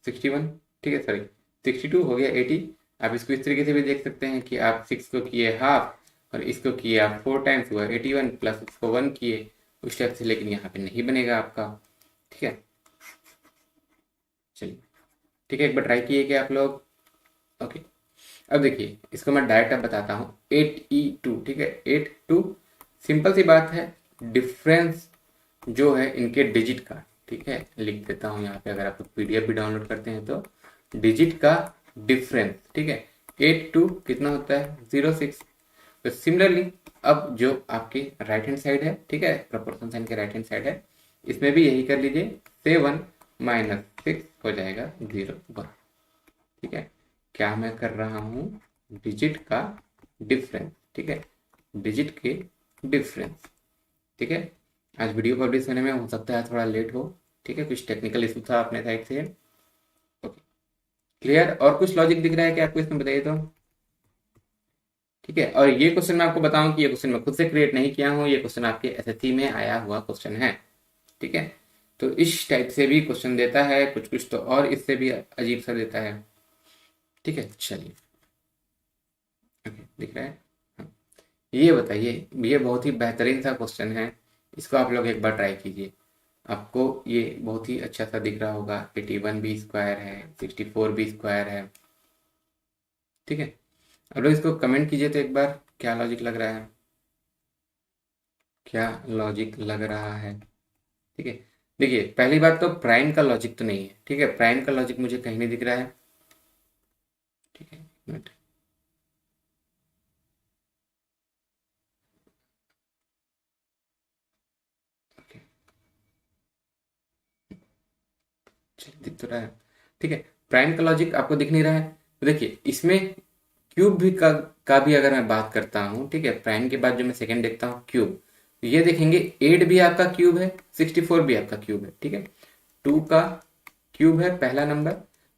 61, ठीक है, सॉरी 62 हो गया 80। आप इसको इस तरीके से भी देख सकते हैं कि आप 6 को किए हाफ और इसको किए आप 4 टाइम्स, हुआ 81 प्लस उसको 1 किए उस टाइप से, लेकिन यहाँ पे नहीं बनेगा आपका, ठीक है। चलिए, ठीक है, एक बार ट्राई किए क्या आप लोग? ओके, अब देखिए इसको मैं डायरेक्ट अब बताता हूँ। 8E2, ठीक है, 82 सिंपल सी बात है, डिफरेंस जो है इनके डिजिट का, ठीक है, लिख देता हूँ यहाँ पे, अगर आप पीडीएफ भी डाउनलोड करते हैं तो डिजिट का डिफरेंस, ठीक है। 82 कितना होता है 06। तो सिमिलरली अब जो आपकी राइट हैंड साइड है, ठीक है, प्रोपोर्शन साइन के राइट हैंड साइड है, इसमें भी यही कर लीजिए, 7 - 6 हो जाएगा 01, ठीक है। क्या मैं कर रहा हूँ, डिजिट का डिफरेंस, ठीक है, डिजिट के डिफरेंस, ठीक है। आज वीडियो पब्लिश होने में हो सकता है थोड़ा लेट हो, ठीक है, कुछ टेक्निकल इशू था अपने साइड से। Okay, clear? और कुछ लॉजिक दिख रहा है क्या आपको इसमें? बताइए तो, ठीक है। और ये क्वेश्चन मैं आपको बताऊं कि ये क्वेश्चन मैं खुद से क्रिएट नहीं किया हूं, ये क्वेश्चन आपके एसएससी में आया हुआ क्वेश्चन है, ठीक है। तो इस टाइप से भी क्वेश्चन देता है, कुछ कुछ तो और इससे भी अजीब सा देता है, ठीक है। चलिए, ओके, दिख रहा है हाँ। ये बताइए, ये बहुत ही बेहतरीन सा क्वेश्चन है, इसको आप लोग एक बार ट्राई कीजिए। आपको ये बहुत ही अच्छा सा दिख रहा होगा। 81b² है, 64b² है, ठीक है। आप लोग इसको कमेंट कीजिए तो एक बार, क्या लॉजिक लग रहा है, क्या लॉजिक लग रहा है, ठीक है। देखिए, पहली बात तो प्राइम का लॉजिक तो नहीं है, ठीक है, प्राइम का लॉजिक मुझे कहीं नहीं दिख रहा है, ठीक है, एक मिनट। ओके, चलिए, दिख तो रहा है, ठीक है। प्राइम का लॉजिक आपको दिख नहीं रहा है, तो देखिए इसमें क्यूब भी का भी अगर मैं बात करता हूँ, ठीक है, प्राइम के बाद जो मैं सेकंड देखता हूँ क्यूब, तो ये देखेंगे 8 भी आपका क्यूब है, 64 भी आपका क्यूब है, ठीक है। 2 का क्यूब है पहला नंबर।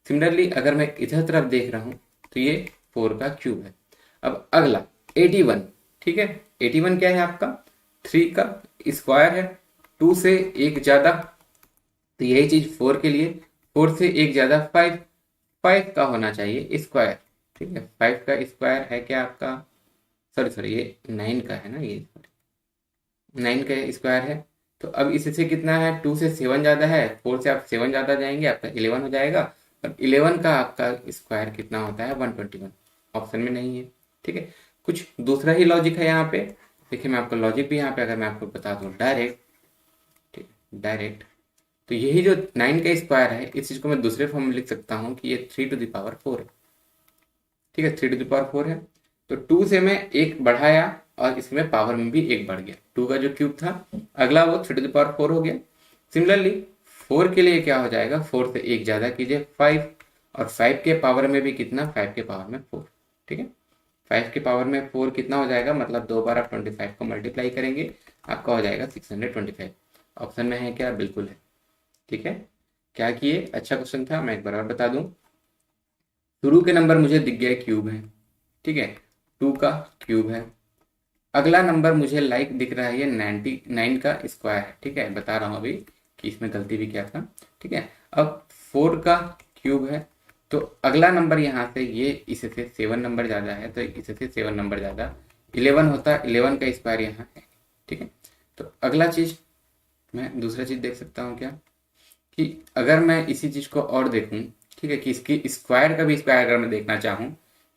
सिमिलरली अगर मैं इधर तरफ देख रहा हूँ तो ये 4 का क्यूब है। अब अगला 81, ठीक है। 81 क्या है आपका, 3 का स्क्वायर है, 2 से एक ज्यादा, तो यही चीज 4 के लिए, 4 से एक ज्यादा 5, 5 का होना चाहिए स्क्वायर, ठीक है। 5 का स्क्वायर है क्या आपका, सॉरी सॉरी, ये 9 का है ना, ये 9 का स्क्वायर है। तो अब इससे कितना है, 2 से 7 ज़्यादा है, 4 से आप 7 ज़्यादा जाएंगे, आपका 11 हो जाएगा। और 11 का आपका स्क्वायर कितना होता है, 121। ऑप्शन में नहीं है, ठीक है। कुछ दूसरा ही लॉजिक है यहाँ पे। देखिए, मैं आपको लॉजिक भी यहाँ पे अगर मैं आपको बता दूँ डायरेक्ट, ठीक है, डायरेक्ट, तो यही जो 9 का स्क्वायर है, इस चीज़ को मैं दूसरे फॉर्म में लिख सकता हूँ कि ये 3⁴ है, ठीक है। 3⁴ है, तो 2 से मैं एक बढ़ाया और इसमें पावर में भी एक बढ़ गया। 2 का जो क्यूब था अगला वो 3⁴ हो गया। सिमिलरली 4 के लिए क्या हो जाएगा, 4 से एक ज्यादा कीजिए 5, और 5 के पावर में भी कितना, 5 के पावर में 4, ठीक है। 5 के पावर में 4 कितना हो जाएगा, मतलब 2 बार आप 25 को मल्टीप्लाई करेंगे, आपका हो जाएगा 625। ऑप्शन में है क्या, बिल्कुल है, ठीक है। क्या किए, अच्छा क्वेश्चन था। मैं एक बार और बता दूं, शुरू के नंबर मुझे दिख गया क्यूब है, ठीक है, 2 का क्यूब है। अगला नंबर मुझे लाइक दिख रहा है, ये 99 का स्क्वायर है, ठीक है। बता रहा हूँ अभी कि इसमें गलती भी क्या था, ठीक है। अब 4 का क्यूब है, तो अगला नंबर यहाँ से ये इससे 7 नंबर ज़्यादा है, तो इससे 7 नंबर ज़्यादा 11 होता है, 11 का स्क्वायर यहाँ है, ठीक है। तो अगला चीज़, मैं दूसरा चीज़ देख सकता हूँ क्या, कि अगर मैं इसी चीज़ को और देखूँ, ठीक है, कि इसकी स्क्वायर का भी स्क्वायर अगर मैं देखना चाहूँ,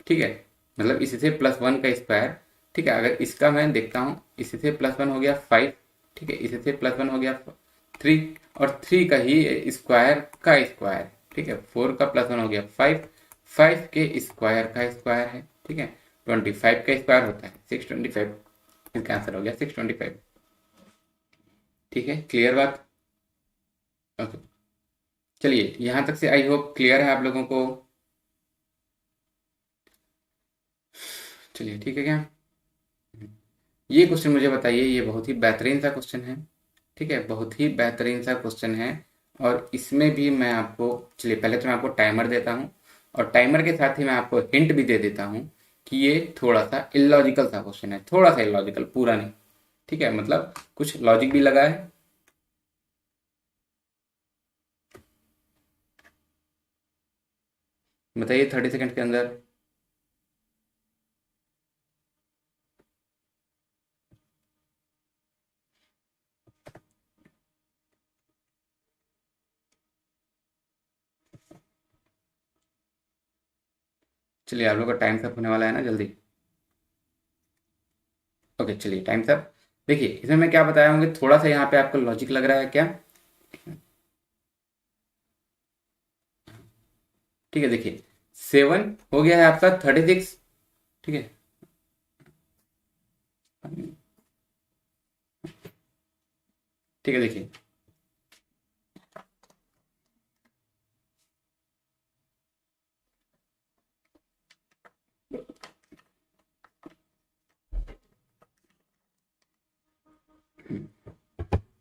ठीक है, मतलब इससे +1 का स्क्वायर, ठीक है, अगर इसका मैं देखता हूँ, इससे +1 हो गया 5, ठीक है, इससे +1 हो गया 3, और 3 का ही स्क्वायर का स्क्वायर, ठीक है। 4 का +1 हो गया 5, 5 के स्क्वायर का स्क्वायर है, ठीक है। 25 का स्क्वायर होता है 625, इसका आंसर हो गया 625, ठीक है। क्लियर बात, ओके। चलिए, यहाँ तक से आई होप क्लियर है आप लोगों को। चलिए, ठीक है क्या, ये क्वेश्चन मुझे बताइए, ये बहुत ही बेहतरीन सा क्वेश्चन है, ठीक है, बहुत ही बेहतरीन सा क्वेश्चन है। और इसमें भी मैं आपको, चलिए पहले तो मैं आपको टाइमर देता हूँ, और टाइमर के साथ ही मैं आपको हिंट भी दे देता हूँ कि ये थोड़ा सा इलॉजिकल सा क्वेश्चन है, थोड़ा सा इलॉजिकल, पूरा नहीं, ठीक है, मतलब कुछ लॉजिक भी लगा है। बताइए 30 सेकंड के अंदर। चलिए, आप लोग का टाइम अप होने वाला है ना, जल्दी। ओके, चलिए, टाइम अप। देखिए, इसमें मैं क्या बताया हूँ, थोड़ा सा यहाँ पे आपको लॉजिक लग रहा है क्या, ठीक है। देखिए, 7 हो गया है आपका 36, ठीक है। ठीक है, देखिए,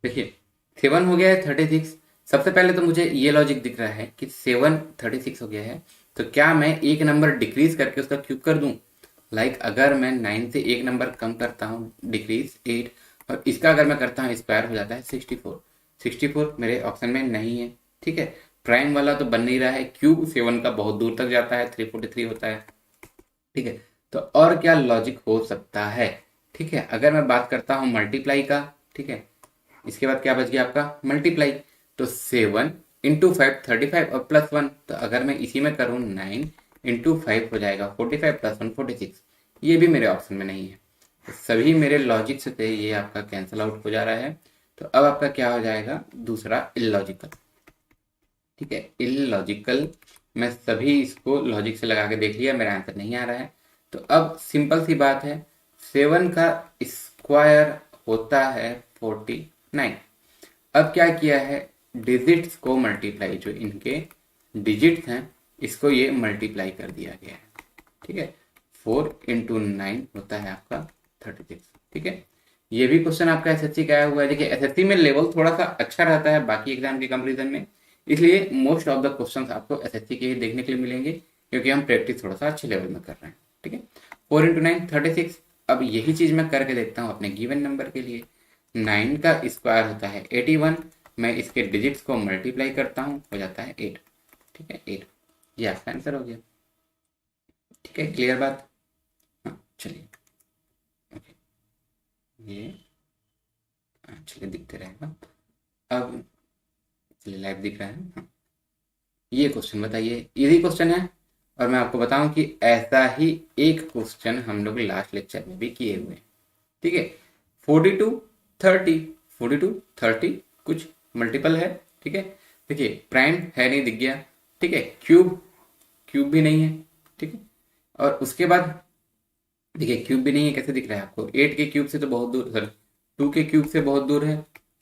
देखिए 7 हो गया है 36। सबसे पहले तो मुझे ये लॉजिक दिख रहा है कि 7 36 हो गया है, तो क्या मैं एक नंबर डिक्रीज करके उसका क्यूब कर दूं। लाइक अगर मैं 9 से एक नंबर कम करता हूँ, डिक्रीज 8, और इसका अगर मैं करता हूँ स्क्वायर हो जाता है 64। 64 मेरे ऑप्शन में नहीं है, ठीक है। प्राइम वाला तो बन नहीं रहा है, क्यूब 7 का बहुत दूर तक जाता है, 343 होता है, ठीक है। तो और क्या लॉजिक हो सकता है, ठीक है। अगर मैं बात करता हूँ मल्टीप्लाई का, ठीक है, इसके बाद क्या बच गया आपका मल्टीप्लाई, तो 7 × 5 35 और +1, तो अगर मैं इसी में करूँ 9 × 5 हो जाएगा 45 +1 46। ये भी मेरे ऑप्शन में नहीं है, तो सभी मेरे लॉजिक से ये आपका कैंसिल आउट हो जा रहा है। तो अब आपका क्या हो जाएगा दूसरा इलॉजिकल, ठीक है, इलॉजिकल। मैं सभी इसको लॉजिक से लगा के देख लिया, मेरा आंसर नहीं आ रहा है। तो अब सिंपल सी बात है, 7 का स्क्वायर होता है 49। अब क्या किया है, डिजिट्स को मल्टीप्लाई, जो इनके डिजिट्स हैं इसको ये मल्टीप्लाई कर दिया गया है, ठीक है। 4 × 9 होता है आपका 36, ठीक है। ये भी क्वेश्चन आपका एसएससी का आया हुआ है। देखिए एसएससी में लेवल थोड़ा सा अच्छा रहता है बाकी एग्जाम के कंपेरिजन में, इसलिए मोस्ट ऑफ द क्वेश्चंस आपको एसएससी के ही देखने के लिए मिलेंगे, क्योंकि हम प्रैक्टिस थोड़ा सा अच्छे लेवल में कर रहे हैं, ठीक है। 4 × 9 36। अब यही चीज मैं करके देखता हूँ अपने गिवन नंबर के लिए। 9 का स्क्वायर होता है 81, मैं इसके डिजिट्स को मल्टीप्लाई करता हूँ, हो जाता है 8, ठीक है 8। ये आपका आंसर हो गया, ठीक है। क्लियर बात? हाँ चलिए, ओके, ये चलिए दिखते रहेगा। अब चलिए लाइव दिख रहा है, हाँ। ये क्वेश्चन बताइए, इजी क्वेश्चन है, और मैं आपको बताऊं कि ऐसा ही एक क्वेश्चन हम लोग लास्ट लेक्चर में भी किए हुए हैं, ठीक है। 42 30, 42 30 कुछ मल्टीपल है, ठीक है। देखिए प्राइम है नहीं, दिख गया, ठीक है। क्यूब, क्यूब भी नहीं है, ठीक है। और उसके बाद देखिए क्यूब भी नहीं है, कैसे दिख रहा है आपको, 8 के क्यूब से तो बहुत दूर, सॉरी 2 के क्यूब से बहुत दूर है,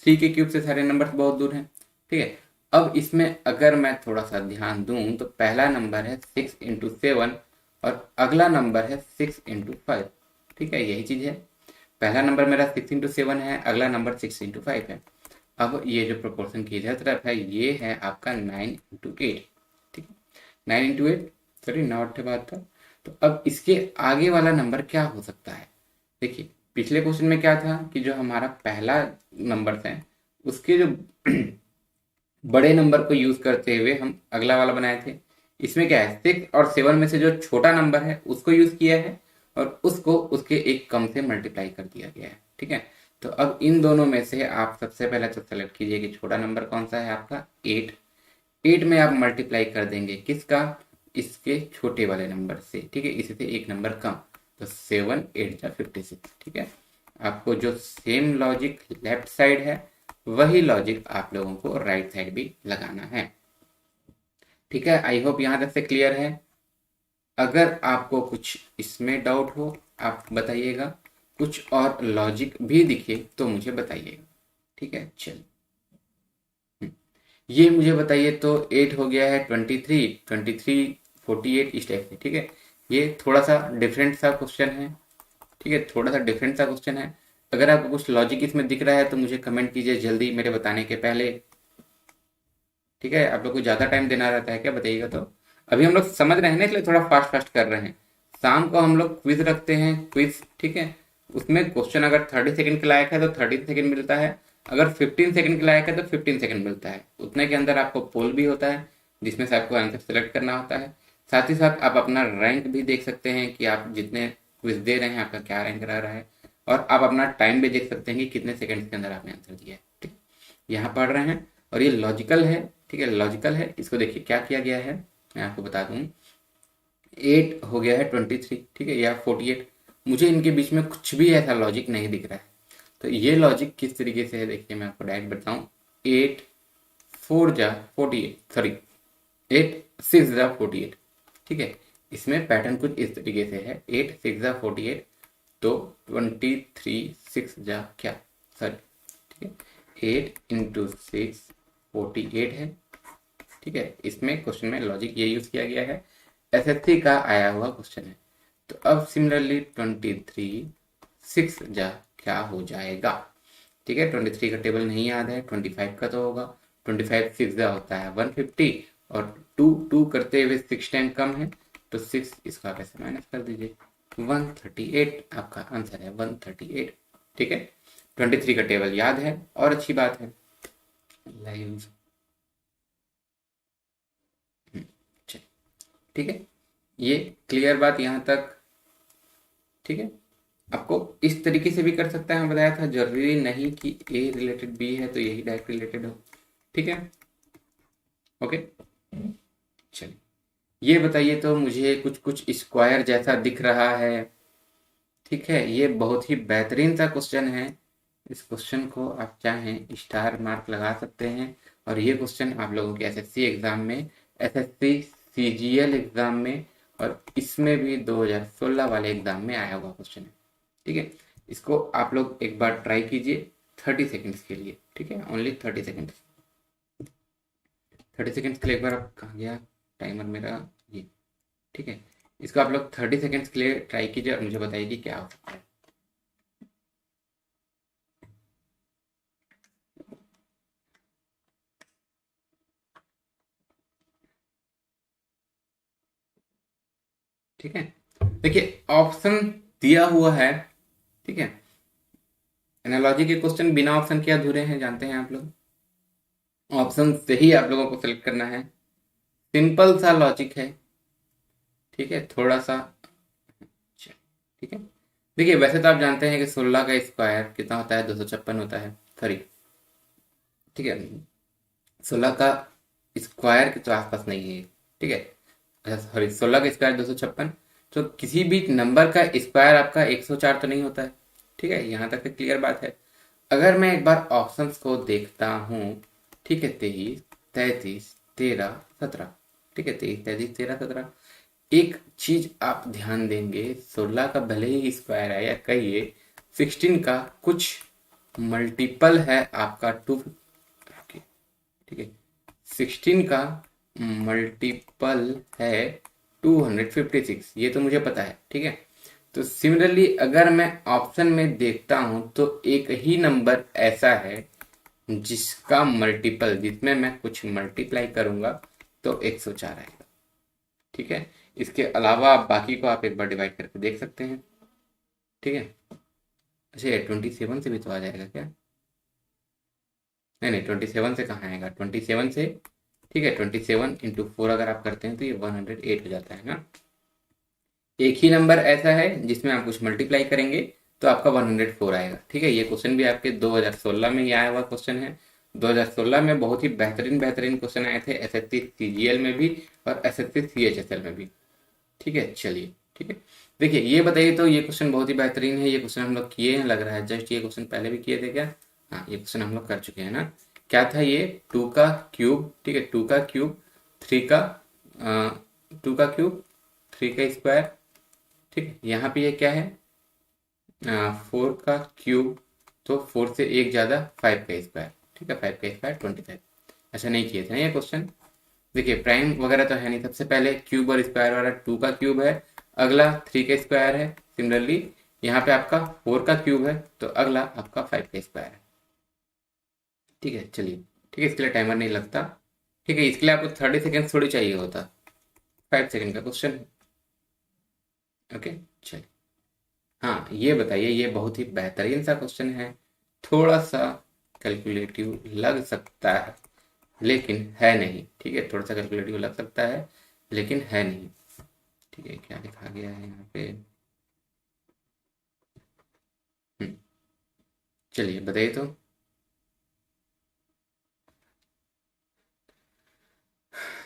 3 के क्यूब से सारे नंबर बहुत दूर हैं, ठीक है। अब इसमें अगर मैं थोड़ा सा ध्यान दूं तो पहला नंबर है 6 × 7 और अगला नंबर है 6 × 5, ठीक है, यही चीज है। पहला नंबर मेरा 6 × 7 है, अगला नंबर 6 × 5 है। अब ये जो प्रोपोर्शन की इधर तरफ है ये है आपका 9 × 8, ठीक है, 9 × 8, सॉरी 9 × 8 तो अब इसके आगे वाला नंबर क्या हो सकता है। देखिए पिछले क्वेश्चन में क्या था कि जो हमारा पहला नंबर था उसके जो बड़े नंबर को यूज करते हुए हम अगला वाला बनाए थे। इसमें क्या है, 6 और 7 में से जो छोटा नंबर है उसको यूज किया है और उसको उसके एक कम से मल्टीप्लाई कर दिया गया है, ठीक है। तो अब इन दोनों में से आप सबसे पहले तो सेलेक्ट कीजिए कि छोटा नंबर कौन सा है आपका 8। 8 में आप मल्टीप्लाई कर देंगे किसका, इसके छोटे वाले नंबर से, ठीक है, इसी से एक नंबर कम, तो 7 8 जा 56, ठीक है। आपको जो सेम लॉजिक लेफ्ट साइड है वही लॉजिक आप लोगों को राइट साइड भी लगाना है, ठीक है। आई होप यहां तक से क्लियर है। अगर आपको कुछ इसमें डाउट हो आप बताइएगा, कुछ और लॉजिक भी दिखे तो मुझे बताइएगा, ठीक है। चलिए ये मुझे बताइए, तो 8 हो गया है 23, 23 48 इस टाइप से, ठीक है। ये थोड़ा सा डिफरेंट सा क्वेश्चन है, ठीक है, थोड़ा सा डिफरेंट सा क्वेश्चन है। अगर आपको कुछ लॉजिक इसमें दिख रहा है तो मुझे कमेंट कीजिए जल्दी मेरे बताने के पहले, ठीक है। आप लोग को ज़्यादा टाइम देना रहता है क्या, बताइएगा तो। अभी हम लोग समझ रहे हैं ना, इसलिए थोड़ा फास्ट फास्ट कर रहे हैं। शाम को हम लोग क्विज रखते हैं, क्विज, ठीक है। उसमें क्वेश्चन अगर 30 सेकंड के लायक है तो 30 सेकंड मिलता है, अगर 15 सेकंड के लायक है तो 15 सेकंड मिलता है। उतने के अंदर आपको पोल भी होता है जिसमें से आपको आंसर सेलेक्ट करना होता है। साथ ही साथ आप अपना रैंक भी देख सकते हैं कि आप जितने क्विज दे रहे हैं आपका क्या रैंक रह रहा है, और आप अपना टाइम भी देख सकते हैं कि कितने सेकंड के अंदर आपने आंसर दिया है, ठीक। यहाँ पढ़ रहे हैं और ये लॉजिकल है, ठीक है, लॉजिकल है। इसको देखिए क्या किया गया है, मैं आपको बता दूं। 8 हो गया है 23, ठीक है, या 48, मुझे इनके बीच में कुछ भी ऐसा लॉजिक नहीं दिख रहा है। तो ये लॉजिक किस तरीके से है देखिए, मैं आपको डायरेक्ट बताऊं। 8 4 जा 48, सॉरी 8 6 जा 48, ठीक है। इसमें पैटर्न कुछ इस तरीके से है, 8 6 जा 48, तो 23 6 जा क्या, सॉरी, ठीक है, 8 × 6 48 है, ठीक है। इसमें क्वेश्चन में लॉजिक ये यूज किया गया है, एसएससी का आया हुआ क्वेश्चन है। तो अब सिमिलरली 23 6 जा क्या हो जाएगा, ठीक है। 23 का टेबल नहीं याद है, 25 का तो होगा। 25 6 जा होता है 150, और 2 2 करते हुए 6 टाइम कम है, तो 6 इसका कैसे माइनस कर दीजिए, 138 आपका आंसर है 138, ठीक है। 23 का टेबल याद है और अच्छी बात है। लाइव, ठीक है, ये क्लियर बात यहाँ तक, ठीक है। आपको इस तरीके से भी कर सकता है, मैं बताया था, जरूरी नहीं कि ए रिलेटेड बी है तो यही डायरेक्ट रिलेटेड हो। ठीक है, ओके। चलिए, ये बताइए तो मुझे कुछ कुछ स्क्वायर जैसा दिख रहा है। ठीक है, ये बहुत ही बेहतरीन सा क्वेश्चन है। इस क्वेश्चन को आप चाहें स्टार मार्क लगा सकते हैं। और ये क्वेश्चन आप लोगों के एसएससी एग्जाम में, एसएससी सीजीएल एग्जाम में, और इसमें भी 2016 वाले एग्जाम में आया हुआ क्वेश्चन है। ठीक है, इसको आप लोग एक बार ट्राई कीजिए 30 सेकेंड्स के लिए। ठीक है, ओनली 30 सेकेंड्स। 30 सेकेंड्स के लिए एक बार, आप कहाँ गया टाइमर मेरा, ये। ठीक है, इसको आप लोग 30 सेकेंड्स के लिए ट्राई कीजिए और मुझे बताइए कि क्या हो सकता है। ठीक है, देखिए ऑप्शन दिया हुआ है। ठीक है, एनालॉजी के क्वेश्चन बिना ऑप्शन के अधूरे हैं, जानते हैं आप लोग। ऑप्शन से ही आप लोगों को सेलेक्ट करना है। सिंपल सा लॉजिक है। ठीक है, थोड़ा सा। अच्छा, ठीक है, देखिए वैसे तो आप जानते हैं कि 16 का स्क्वायर कितना होता है, 256 होता है। सॉरी, ठीक है, 16 का स्क्वायर के तो आसपास नहीं है। ठीक है, अच्छा सॉरी, 16 का स्क्वायर 256। तो किसी भी नंबर का स्क्वायर आपका 104 तो नहीं होता है। ठीक है, यहाँ तक क्लियर बात है। अगर मैं एक बार ऑप्शंस को देखता हूँ, ठीक है, 23, 33, 13, 17। ठीक है, 23, 33, 13, 17। एक चीज आप ध्यान देंगे, 16 का भले ही स्क्वायर है, या कहिए 16 का कुछ मल्टीपल है आपका 2। ठीक है, 16 का मल्टीपल है 256, ये तो मुझे पता है। ठीक है, तो सिमिलरली अगर मैं ऑप्शन में देखता हूं तो एक ही नंबर ऐसा है जिसका मल्टीपल, जिसमें मैं कुछ मल्टीप्लाई करूंगा तो 104 आएगा। ठीक है, इसके अलावा आप बाकी को आप एक बार डिवाइड करके देख सकते हैं। ठीक है, अच्छा 27 से भी तो आ जाएगा क्या? नहीं नहीं, 27 से कहाँ आएगा, 27 से, ठीक है, 27 × 4 अगर आप करते हैं तो ये 108 हो जाता है ना। एक ही नंबर ऐसा है जिसमें आप कुछ मल्टीप्लाई करेंगे तो आपका 104 आएगा। ठीक है, ये क्वेश्चन भी आपके 2016 में ही आया हुआ क्वेश्चन है। 2016 में बहुत ही बेहतरीन बेहतरीन क्वेश्चन आए थे, एसएससी सीजीएल में भी और एसएससी सीएचएसएल में भी। ठीक है, चलिए, ठीक है, देखिए ये बताइए तो ये क्वेश्चन बहुत ही बेहतरीन है। ये क्वेश्चन हम लोग किए हैं, लग रहा है जस्ट ये क्वेश्चन पहले भी किए थे क्या? हाँ, ये क्वेश्चन हम लोग कर चुके हैं ना। क्या था ये? 2 का क्यूब। ठीक है, 2 का क्यूब, 3 का 2 का क्यूब, 3 का स्क्वायर। ठीक है, यहाँ पे ये क्या है? 4 का क्यूब, तो 4 से एक ज़्यादा 5 का स्क्वायर। ठीक है, 5 का स्क्वायर 25। अच्छा, नहीं किए थे ना ये क्वेश्चन। देखिए प्राइम वगैरह तो है नहीं, सबसे पहले क्यूब और स्क्वायर वाला 2 का क्यूब है, अगला 3 का स्क्वायर है। सिमिलरली यहाँ पे आपका 4 का क्यूब है, तो अगला आपका 5 का स्क्वायर है। ठीक है, चलिए, ठीक है, इसके लिए टाइमर नहीं लगता। ठीक है, इसके लिए आपको 30 सेकेंड थोड़ी चाहिए होता, 5 सेकेंड का क्वेश्चन। ओके, चलिए, हाँ ये बताइए, ये बहुत ही बेहतरीन सा क्वेश्चन है। थोड़ा सा कैलकुलेटिव लग सकता है लेकिन है नहीं। ठीक है, थोड़ा सा कैलकुलेटिव लग सकता है लेकिन है नहीं। ठीक है, क्या लिखा गया है यहाँ पे? हम्म, चलिए बताइए तो।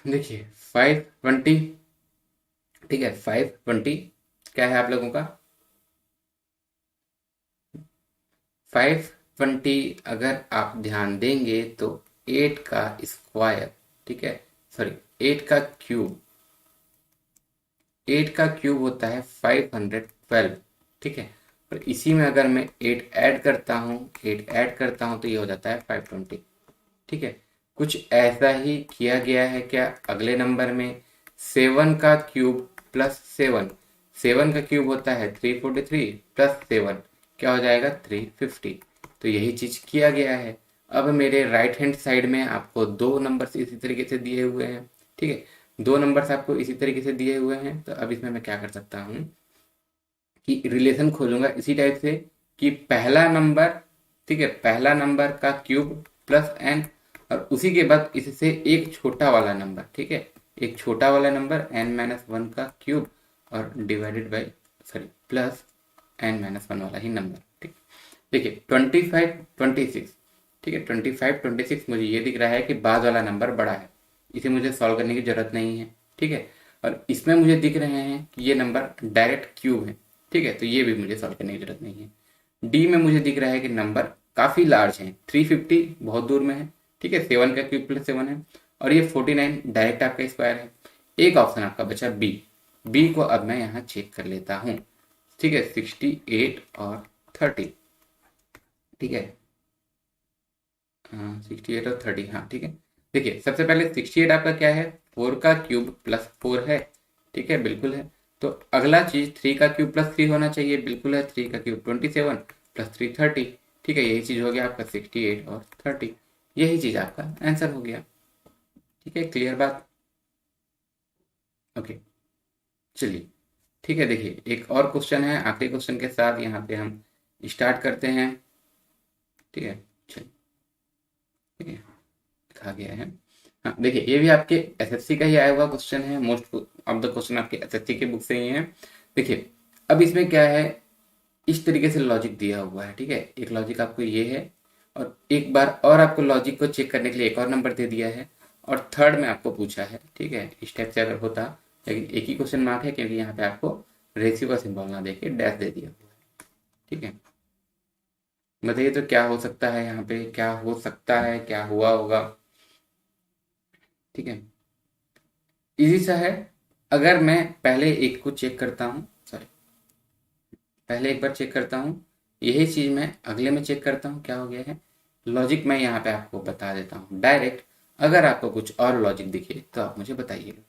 देखिए 520। ठीक है, 520 क्या है आप लोगों का? 520 अगर आप ध्यान देंगे तो 8 का स्क्वायर, ठीक है, सॉरी 8 का क्यूब, 8 का क्यूब होता है 512। ठीक है, और इसी में अगर मैं 8 ऐड करता हूँ, 8 ऐड करता हूँ तो ये हो जाता है 520। ठीक है, कुछ ऐसा ही किया गया है क्या अगले नंबर में? 7 का क्यूब प्लस 7, 7 का क्यूब होता है 343 प्लस 7 क्या हो जाएगा? 350। तो यही चीज किया गया है। अब मेरे राइट हैंड साइड में आपको दो नंबर्स इसी तरीके से दिए हुए हैं। ठीक है, दो नंबर्स आपको इसी तरीके से दिए हुए हैं, तो अब इसमें मैं क्या कर सकता हूँ कि रिलेशन खोलूंगा इसी टाइप से कि पहला नंबर, ठीक है, पहला नंबर का क्यूब प्लस एन, और उसी के बाद इससे एक छोटा वाला नंबर, ठीक है, एक छोटा वाला नंबर n-1 का क्यूब और divided by, sorry, plus n-1 वाला ही नंबर। ठीक, देखिए 25 26, ठीक है 25 26 मुझे ये दिख रहा है कि बाद वाला नंबर बड़ा है, इसे मुझे सॉल्व करने की जरूरत नहीं है। ठीक है, और इसमें मुझे दिख रहे हैं कि ये नंबर डायरेक्ट क्यूब है। ठीक है, तो ये भी मुझे सॉल्व करने की जरूरत नहीं है। डी में मुझे दिख रहा है कि नंबर काफी लार्ज है, 350 बहुत दूर में है। ठीक है, 7 का क्यूब प्लस 7 है, और ये 49 डायरेक्ट आपका स्क्वायर है। एक ऑप्शन आपका बचा बी। बी को अब मैं यहाँ चेक कर लेता हूँ। ठीक है, 68 और 30। ठीक है, हाँ 68 और 30, हाँ ठीक है। देखिए सबसे पहले 68 आपका क्या है, 4 का क्यूब प्लस 4 है। ठीक है, बिल्कुल है। तो अगला चीज 3 का क्यूब प्लस 3 होना चाहिए, बिल्कुल है। 3 का क्यूब 27 प्लस 3 30। ठीक है, यही चीज हो गया आपका 68 और 30, यही चीज आपका आंसर हो गया। ठीक है, क्लियर बात? ओके, चलिए ठीक है। देखिए एक और क्वेश्चन है, आखिरी क्वेश्चन के साथ यहाँ पे हम स्टार्ट करते हैं। ठीक है, चलिए ठीक है, लिखा गया है। हाँ देखिए, ये भी आपके एसएससी का ही आया हुआ क्वेश्चन है, मोस्ट ऑफ द क्वेश्चन आपके एसएससी के बुक से ही है। देखिए अब इसमें क्या है, इस तरीके से लॉजिक दिया हुआ है। ठीक है, एक लॉजिक आपको ये है, और एक बार और आपको लॉजिक को चेक करने के लिए एक और नंबर दे दिया है, और थर्ड में आपको पूछा है। ठीक है, इस टाइप से अगर होता, लेकिन एक ही क्वेश्चन मार्क है क्योंकि यहाँ पे आपको रेशियो का सिंबल ना देके डैश दे दिया हुआ है। ठीक है, बताइए तो क्या हो सकता है यहाँ पे, क्या हो सकता है, क्या हुआ होगा? ठीक है, इजी सा है। अगर मैं पहले एक को चेक करता हूँ, सॉरी पहले एक बार चेक करता हूँ, यही चीज मैं अगले में चेक करता हूँ, क्या हो गया है। लॉजिक मैं यहाँ पे आपको बता देता हूँ डायरेक्ट, अगर आपको कुछ और लॉजिक दिखे तो आप मुझे बताइएगा।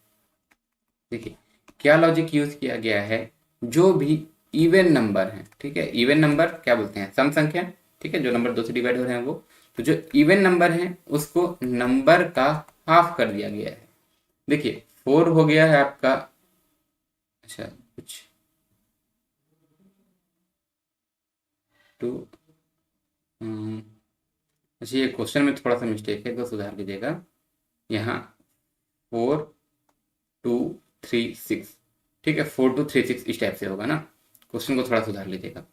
देखिए क्या लॉजिक यूज किया गया है, जो भी इवन नंबर है, ठीक है, इवन नंबर क्या बोलते हैं, सम संख्या। ठीक है, जो नंबर 2 से डिवाइड हो रहे हैं वो, तो जो इवन नंबर है उसको नंबर का हाफ कर दिया गया है। देखिए 4 हो गया है आपका, अच्छा कुछ 2, अच्छा ये क्वेश्चन में थोड़ा सा मिस्टेक है, तो सुधार लीजिएगा। यहाँ 4 2 3 6, ठीक है, 4 2 3 6 इस टाइप से होगा ना, क्वेश्चन को थोड़ा सुधार लीजिएगा।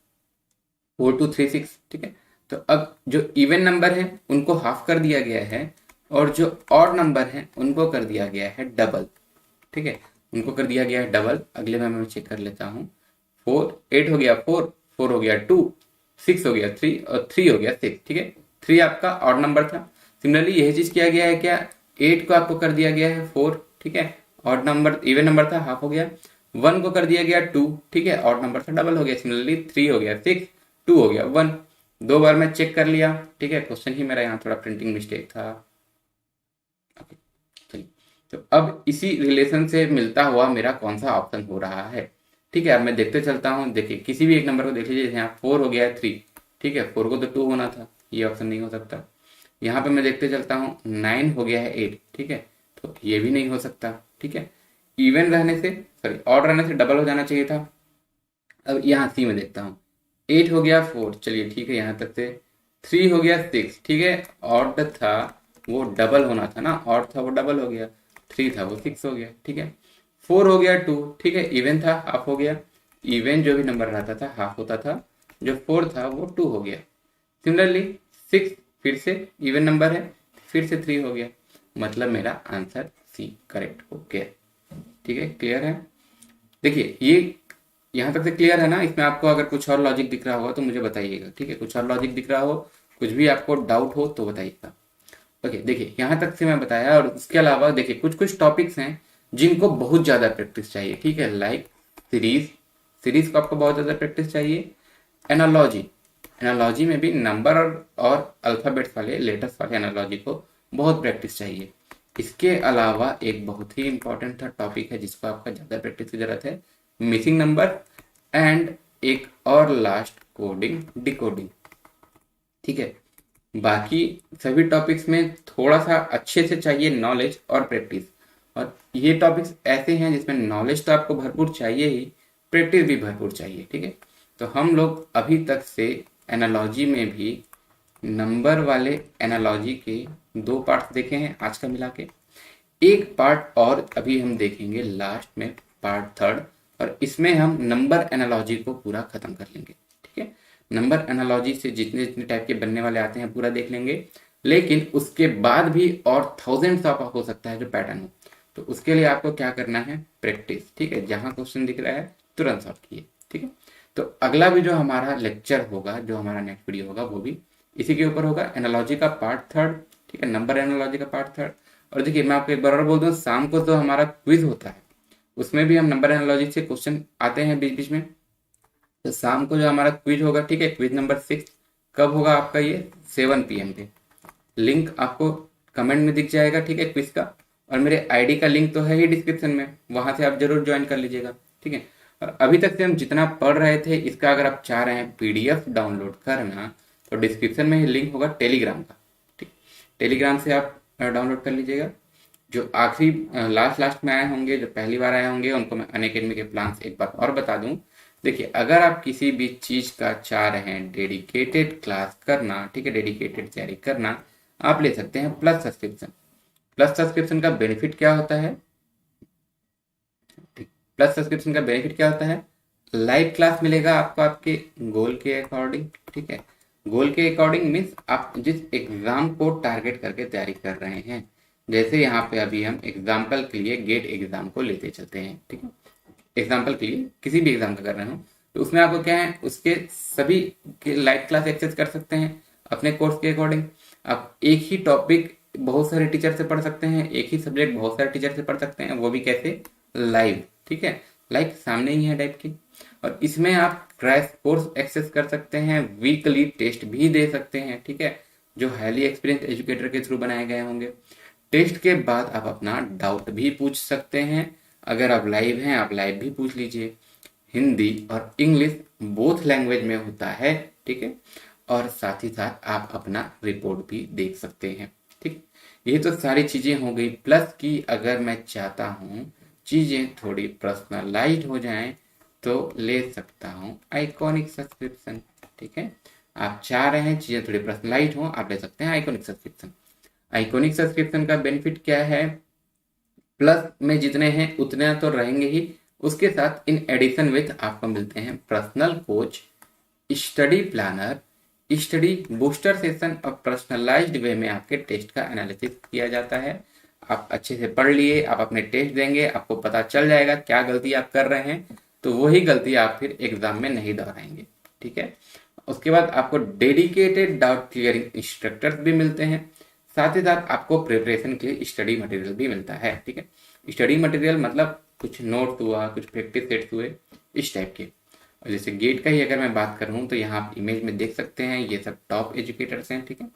4 2 3 6, ठीक है। तो अब जो इवन नंबर है उनको हाफ कर दिया गया है, और जो ऑड नंबर है उनको कर दिया गया है डबल। ठीक है, उनको कर दिया गया है डबल। अगले में मैं चेक कर लेता हूँ। 8 हो गया 4, 4 हो गया 2, 6 हो गया 3, और 3 हो गया 6। ठीक है, 3 आपका ऑड नंबर था। सिमिलरली यही चीज किया गया है, क्या 8 को आपको कर दिया गया है 4। ठीक है, ऑड नंबर इवन नंबर था, हाफ हो गया। 1 को कर दिया गया 2, ठीक है, ऑड नंबर था, डबल हो गया। सिमिलरली 3 हो गया 6, 2 हो गया 1। 2 बार मैं चेक कर लिया। ठीक है, क्वेश्चन ही मेरा यहाँ थोड़ा प्रिंटिंग मिस्टेक था। ओके, चलिए, तो अब इसी रिलेशन से मिलता हुआ मेरा कौन सा ऑप्शन हो रहा है। ठीक है, अब मैं देखते चलता हूँ। देखिए किसी भी एक नंबर को देख लीजिए, जैसे यहाँ 4 हो गया है 3, ठीक है, 4 को तो 2 होना था, ये ऑप्शन नहीं हो सकता। यहाँ पे मैं देखते चलता हूँ 9 हो गया है 8, ठीक है, तो ये भी नहीं हो सकता। ठीक है, इवन रहने से, सॉरी ऑड रहने से डबल हो जाना चाहिए था। अब यहाँ सी में देखता हूँ, 8 हो गया 4, चलिए ठीक है, यहाँ तक से 3 हो गया 6, ठीक है, ऑड था वो डबल होना था ना, ऑड था वो डबल हो गया, 3 था वो 6 हो गया। ठीक है, 4 हो गया 2, ठीक है, इवन था हाफ हो गया। इवन जो भी नंबर रहता था हाफ होता था, जो 4 था वो 2 हो गया। सिमिलरली 6 फिर से इवन नंबर है, फिर से 3 हो गया, मतलब मेरा आंसर सी करेक्ट हो गया। ठीक है, क्लियर है? देखिए ये यहाँ तक से क्लियर है ना? इसमें आपको अगर कुछ और लॉजिक दिख रहा होगा तो मुझे बताइएगा। ठीक है, कुछ और लॉजिक दिख रहा हो, कुछ भी आपको डाउट हो तो बताइएगा। ओके, देखिए यहाँ तक से मैं बताया, और इसके अलावा देखिए कुछ कुछ टॉपिक्स हैं जिनको बहुत ज्यादा प्रैक्टिस चाहिए। ठीक है, लाइक सीरीज, सीरीज को आपको बहुत ज्यादा प्रैक्टिस चाहिए। एनालॉजी, एनालॉजी में भी नंबर और अल्फाबेट्स वाले, लेटर्स वाले एनालॉजी को बहुत प्रैक्टिस चाहिए। इसके अलावा एक बहुत ही इंपॉर्टेंट था टॉपिक है जिसको आपका ज्यादा प्रैक्टिस की जरूरत है, मिसिंग नंबर, एंड एक और लास्ट कोडिंग डिकोडिंग। ठीक है, बाकी सभी टॉपिक्स में थोड़ा सा अच्छे से चाहिए नॉलेज और प्रैक्टिस, और ये टॉपिक्स ऐसे हैं जिसमें नॉलेज तो आपको भरपूर चाहिए ही, प्रैक्टिस भी भरपूर चाहिए। ठीक है, तो हम लोग अभी तक से एनालॉजी में भी नंबर वाले एनालॉजी के 2 पार्ट देखे हैं आज का मिला के। एक पार्ट और अभी हम देखेंगे लास्ट में, पार्ट 3, और इसमें हम नंबर एनालॉजी को पूरा खत्म कर लेंगे। ठीक है, नंबर एनालॉजी से जितने जितने टाइप के बनने वाले आते हैं पूरा देख लेंगे, लेकिन उसके बाद भी और थाउजेंड्स ऑफ हो सकता है जो पैटर्न हो। तो उसके लिए आपको क्या करना है, प्रैक्टिस। ठीक है, जहां क्वेश्चन दिख रहा है तुरंत सॉल्व कीजिए। ठीक है, तो अगला भी जो हमारा लेक्चर होगा, जो हमारा नेक्स्ट वीडियो होगा, वो भी इसी के ऊपर होगा, एनालॉजी का पार्ट थर्ड। ठीक है, नंबर एनालॉजी का पार्ट थर्ड। और देखिए मैं आपको एक बार और बोल दूं, शाम को तो हमारा क्विज होता है, उसमें भी हम नंबर एनालॉजी से क्वेश्चन आते हैं बीच बीच में। तो शाम को जो हमारा क्विज होगा, ठीक है, क्विज नंबर 6 कब होगा आपका, ये 7 PM पे। लिंक आपको कमेंट में दिख जाएगा। ठीक है, क्विज का। और मेरे आईडी का लिंक तो है ही डिस्क्रिप्शन में, वहां से आप जरूर ज्वाइन कर लीजिएगा। ठीक है, और अभी तक से हम जितना पढ़ रहे थे, इसका अगर आप चाह रहे हैं पीडीएफ डाउनलोड करना, तो डिस्क्रिप्शन में ही लिंक होगा टेलीग्राम का। ठीक, टेलीग्राम से आप डाउनलोड कर लीजिएगा। जो आखिरी लास्ट में आए होंगे, जो पहली बार आए होंगे, उनको मैं अनअकैडमी के प्लान्स एक बार और बता दूं। देखिए, अगर आप किसी भी चीज का चाह रहे हैं डेडिकेटेड क्लास करना, ठीक है, डेडिकेटेड तैयारी करना, आप ले सकते हैं प्लस सब्सक्रिप्शन। प्लस सब्सक्रिप्शन का बेनिफिट क्या होता है, प्लस सब्सक्रिप्शन का बेनिफिट क्या होता है, लाइव क्लास मिलेगा आपको आपके गोल के अकॉर्डिंग। ठीक है, गोल के अकॉर्डिंग मीन्स आप जिस एग्जाम को टारगेट करके तैयारी कर रहे हैं। जैसे यहाँ पे अभी हम एग्जाम्पल के लिए गेट एग्जाम को लेते चलते हैं। ठीक है, एग्जाम्पल के लिए किसी भी एग्जाम का कर रहे हो, तो उसमें आपको क्या है, उसके सभी के लाइव क्लास एक्सेस कर सकते हैं अपने कोर्स के अकॉर्डिंग। आप एक ही टॉपिक बहुत सारे टीचर से पढ़ सकते हैं, एक ही सब्जेक्ट बहुत सारे टीचर से पढ़ सकते हैं, वो भी कैसे, लाइव। ठीक है, लाइक सामने ही है टाइप की। और इसमें आप क्रैश कोर्स एक्सेस कर सकते हैं, वीकली टेस्ट भी दे सकते हैं। ठीक है, जो हाईली एक्सपीरियंस एजुकेटर के थ्रू बनाए गए होंगे। टेस्ट के बाद आप अपना डाउट भी पूछ सकते हैं। अगर आप लाइव हैं, आप लाइव भी पूछ लीजिए। हिंदी और इंग्लिश बोथ लैंग्वेज में होता है। ठीक है, और साथ ही साथ आप अपना रिपोर्ट भी देख सकते हैं। ठीक, ये तो सारी चीजें हो गई। प्लस की अगर मैं चाहता हूँ चीजें थोड़ी पर्सनलाइज हो जाएं, तो ले सकता हूँ आइकॉनिक सब्सक्रिप्शन। ठीक है, आप चाह रहे हैं चीजें थोड़ी पर्सनलाइज हो, आप ले सकते हैं आइकॉनिक सब्सक्रिप्शन। आइकॉनिक सब्सक्रिप्शन का बेनिफिट क्या है, प्लस में जितने हैं उतने तो रहेंगे ही, उसके साथ इन एडिशन विथ आपको मिलते हैं personal coach, study planner, study booster session और पर्सनलाइज्ड वे में आपके टेस्ट का एनालिसिस किया जाता है। आप अच्छे से पढ़ लिए, आप अपने टेस्ट देंगे, आपको पता चल जाएगा क्या गलती आप कर रहे हैं, तो वही गलती आप फिर एग्जाम में नहीं दोहराएंगे। ठीक है, उसके बाद आपको डेडिकेटेड डाउट क्लियरिंग इंस्ट्रक्टर्स भी मिलते हैं। साथ ही साथ आपको प्रिपरेशन के लिए स्टडी मटेरियल भी मिलता है। ठीक है, स्टडी मटेरियल मतलब कुछ नोट हुआ, कुछ प्रैक्टिस सेट्स हुए, इस टाइप के। और जैसे गेट का ही अगर मैं बात करूं, तो यहाँ आप इमेज में देख सकते हैं, ये सब टॉप एजुकेटर्स हैं। ठीक है,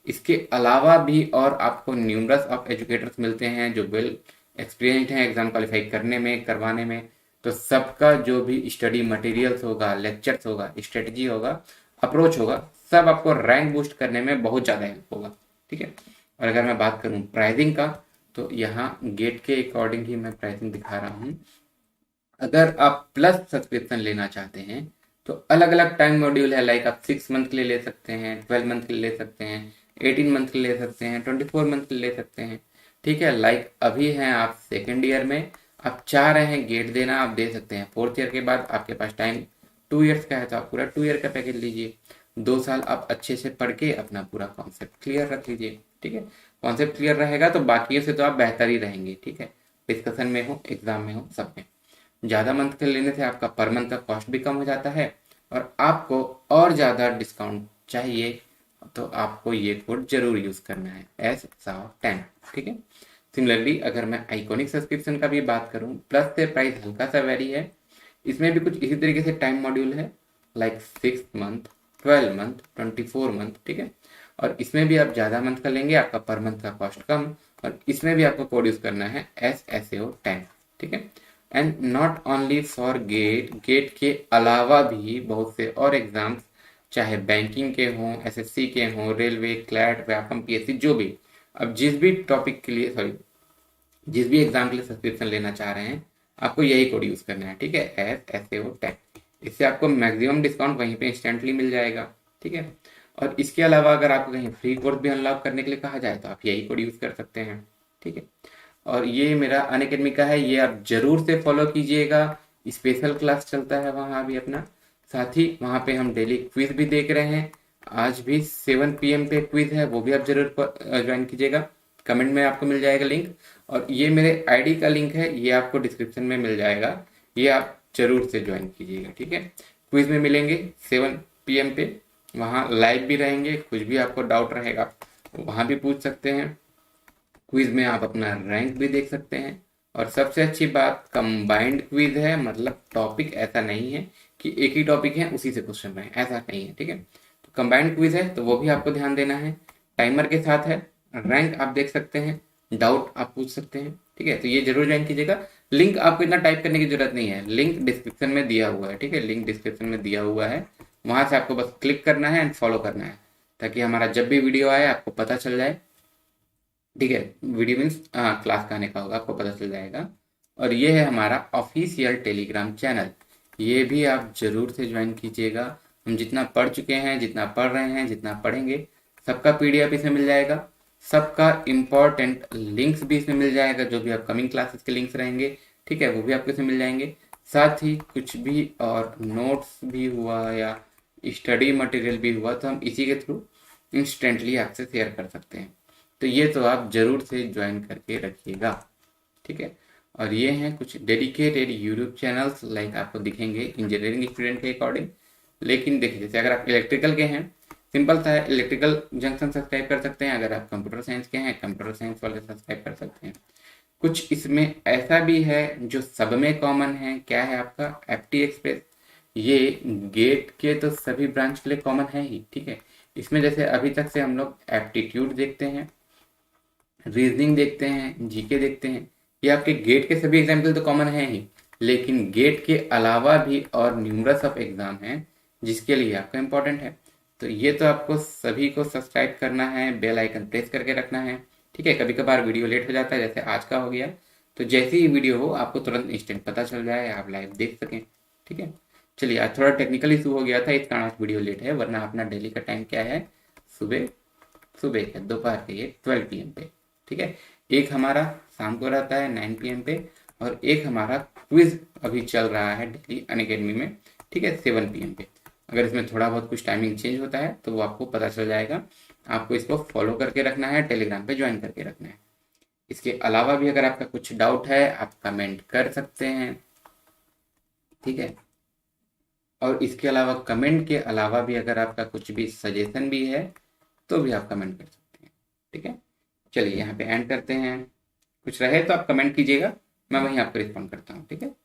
इसके अलावा भी और आपको न्यूमरस ऑफ एजुकेटर्स मिलते हैं जो वेल एक्सपीरियंस्ड हैं एग्जाम क्वालिफाई करने में, करवाने में। तो सबका जो भी स्टडी मटेरियल्स होगा, लेक्चर्स होगा, स्ट्रेटजी होगा, अप्रोच होगा, सब आपको रैंक बूस्ट करने में बहुत ज़्यादा हेल्प होगा। ठीक है, और अगर मैं बात करूं प्राइसिंग का, तो यहाँ गेट के अकॉर्डिंग ही मैं प्राइसिंग दिखा रहा हूँ। अगर आप प्लस सब्सक्रिप्शन लेना चाहते हैं, तो अलग अलग टाइम मॉड्यूल है। लाइक आप 6 मंथ के लिए ले सकते हैं, 12 मंथ के लिए ले सकते हैं, 18 मंथ के लिए ले सकते हैं, 24 मंथ के लिए ले सकते हैं। ठीक है, लाइक अभी हैं आप सेकेंड ईयर में, आप चाह रहे हैं गेट देना, आप दे सकते हैं। 4th ईयर के बाद आपके पास टाइम 2 ईयर्स का है, तो आप पूरा 2 ईयर का पैकेज लीजिए। 2 साल आप अच्छे से पढ़ के अपना पूरा कॉन्सेप्ट क्लियर रख लीजिए। ठीक है, कॉन्सेप्ट क्लियर रहेगा तो बाकियों से तो आप बेहतर ही रहेंगे। ठीक है, डिस्कशन में हो, एग्जाम में हो, सब में। ज़्यादा मंथ के लेने से आपका पर मंथ का कॉस्ट भी कम हो जाता है, और आपको और ज़्यादा डिस्काउंट चाहिए तो आपको ये कोड जरूर यूज़ करना है, S10। ठीक है, सिमिलरली अगर मैं आइकॉनिक सब्सक्रिप्शन का भी बात करूं, प्लस से प्राइस हल्का सा वेरी है। इसमें भी कुछ इसी तरीके से टाइम मॉड्यूल है, लाइक 6 मंथ, 12 मंथ, 24 मंथ। ठीक है, और इसमें भी आप ज़्यादा मंथ का लेंगे, आपका पर मंथ का कॉस्ट कम, और इसमें भी आपको कोड यूज़ करना है SSAO10। ठीक है, and not only for GATE, GATE के अलावा भी बहुत से और एग्जाम्स, चाहे बैंकिंग के हों, SSC के हों, रेलवे, क्लैट, व्यापम, PSC, जो भी, अब जिस भी टॉपिक के लिए, सॉरी, जिस भी एग्जाम के लिए सब्सक्रिप्शन लेना चाह रहे हैं, आपको यही कोड यूज करना है। ठीक है, SSAO10। इससे आपको मैक्सिमम डिस्काउंट वहीं पे इंस्टेंटली मिल जाएगा। ठीक है, और इसके अलावा अगर आपको कहीं फ्री कोर्स भी अनलॉक करने के लिए कहा जाए, तो आप यही कोड यूज कर सकते हैं। ठीक है, और ये मेरा अनअकैडमी का है, ये आप जरूर से फॉलो कीजिएगा। स्पेशल क्लास चलता है वहाँ भी अपना। साथ ही वहाँ पे हम डेली क्विज भी देख रहे हैं। आज भी 7 PM पे क्विज है, वो भी आप जरूर ज्वाइन कीजिएगा। कमेंट में आपको मिल जाएगा लिंक, और ये मेरे आईडी का लिंक है, ये आपको डिस्क्रिप्शन में मिल जाएगा, ये आप जरूर से ज्वाइन कीजिएगा। ठीक है, क्विज में मिलेंगे 7 PM पे, वहाँ लाइव भी रहेंगे। कुछ भी आपको डाउट रहेगा वहाँ भी पूछ सकते हैं। क्विज में आप अपना रैंक भी देख सकते हैं। और सबसे अच्छी बात, कंबाइंड क्विज है, मतलब टॉपिक ऐसा नहीं है कि एक ही टॉपिक है उसी से क्वेश्चन रहे, ऐसा नहीं है। ठीक है, तो कंबाइंड क्विज है तो वो भी आपको ध्यान देना है। टाइमर के साथ है, रैंक आप देख सकते हैं, डाउट आप पूछ सकते हैं। ठीक है, तो ये जरूर ज्वाइन कीजिएगा। लिंक आपको इतना टाइप करने की जरूरत नहीं है, लिंक डिस्क्रिप्शन में दिया हुआ है। ठीक है, लिंक डिस्क्रिप्शन में दिया हुआ है, वहां से आपको बस क्लिक करना है एंड फॉलो करना है, ताकि हमारा जब भी वीडियो आए आपको पता चल जाए। ठीक है, वीडियो मीन्स क्लास का आने का होगा, आपको पता चल जाएगा। और ये है हमारा ऑफिशियल टेलीग्राम चैनल, ये भी आप जरूर से ज्वाइन कीजिएगा। हम जितना पढ़ चुके हैं, जितना पढ़ रहे हैं, जितना पढ़ेंगे, सबका PDF इसमें मिल जाएगा। सबका इम्पोर्टेंट लिंक्स भी इसमें मिल जाएगा, जो भी अपकमिंग क्लासेस के लिंक्स रहेंगे। ठीक है, वो भी आपको इसमें मिल जाएंगे। साथ ही कुछ भी और नोट्स भी हुआ या स्टडी मटेरियल भी हुआ तो हम इसी के थ्रू इंस्टेंटली आपसे शेयर कर सकते हैं। तो ये तो आप जरूर से ज्वाइन करके रखिएगा। ठीक है, और ये हैं कुछ डेडिकेटेड यूट्यूब चैनल्स, लाइक आपको दिखेंगे इंजीनियरिंग स्टूडेंट के अकॉर्डिंग। लेकिन देखिए, जैसे अगर आप इलेक्ट्रिकल के हैं, सिंपल सा है, इलेक्ट्रिकल जंक्शन सब्सक्राइब कर सकते हैं। अगर आप कंप्यूटर साइंस के हैं, कंप्यूटर साइंस वाले सब्सक्राइब कर सकते हैं। कुछ इसमें ऐसा भी है जो सब में कॉमन है, क्या है आपका FT एक्सप्रेस। ये गेट के तो सभी ब्रांच के लिए कॉमन है ही। ठीक है, इसमें जैसे अभी तक से हम लोग एप्टीट्यूड देखते हैं, रीजनिंग देखते हैं, GK देखते हैं, ये आपके गेट के सभी एग्जाम्पल तो कॉमन है ही। लेकिन गेट के अलावा भी और न्यूमरस ऑफ एग्जाम हैं जिसके लिए आपका इम्पोर्टेंट है। तो ये तो आपको सभी को सब्सक्राइब करना है, बेल आइकन प्रेस करके रखना है। ठीक है, कभी कभार वीडियो लेट हो जाता है, जैसे आज का हो गया, तो जैसे ही वीडियो हो आपको तुरंत इंस्टेंट पता चल जाए, आप लाइव देख सकें। ठीक है, चलिए, आज थोड़ा टेक्निकल इशू हो गया था, इस कारण आज वीडियो लेट है, वरना अपना डेली का टाइम क्या है, सुबह सुबह के दोपहर के ये 12 PM पे। ठीक है, एक हमारा शाम को रहता है 9 PM पे, और एक हमारा क्विज अभी चल रहा है डेली अनअकैडमी में। ठीक है, 7 PM पे। अगर इसमें थोड़ा बहुत कुछ टाइमिंग चेंज होता है तो वो आपको पता चल जाएगा। आपको इसको फॉलो करके रखना है, टेलीग्राम पे ज्वाइन करके रखना है। इसके अलावा भी अगर आपका कुछ डाउट है आप कमेंट कर सकते हैं। ठीक है, और इसके अलावा कमेंट के अलावा भी अगर आपका कुछ भी सजेशन भी है तो भी आप कमेंट कर सकते हैं। ठीक है, चलिए यहाँ पे एंड करते हैं। कुछ रहे तो आप कमेंट कीजिएगा, मैं वहीं आपको रिस्पॉन्ड करता हूँ। ठीक है।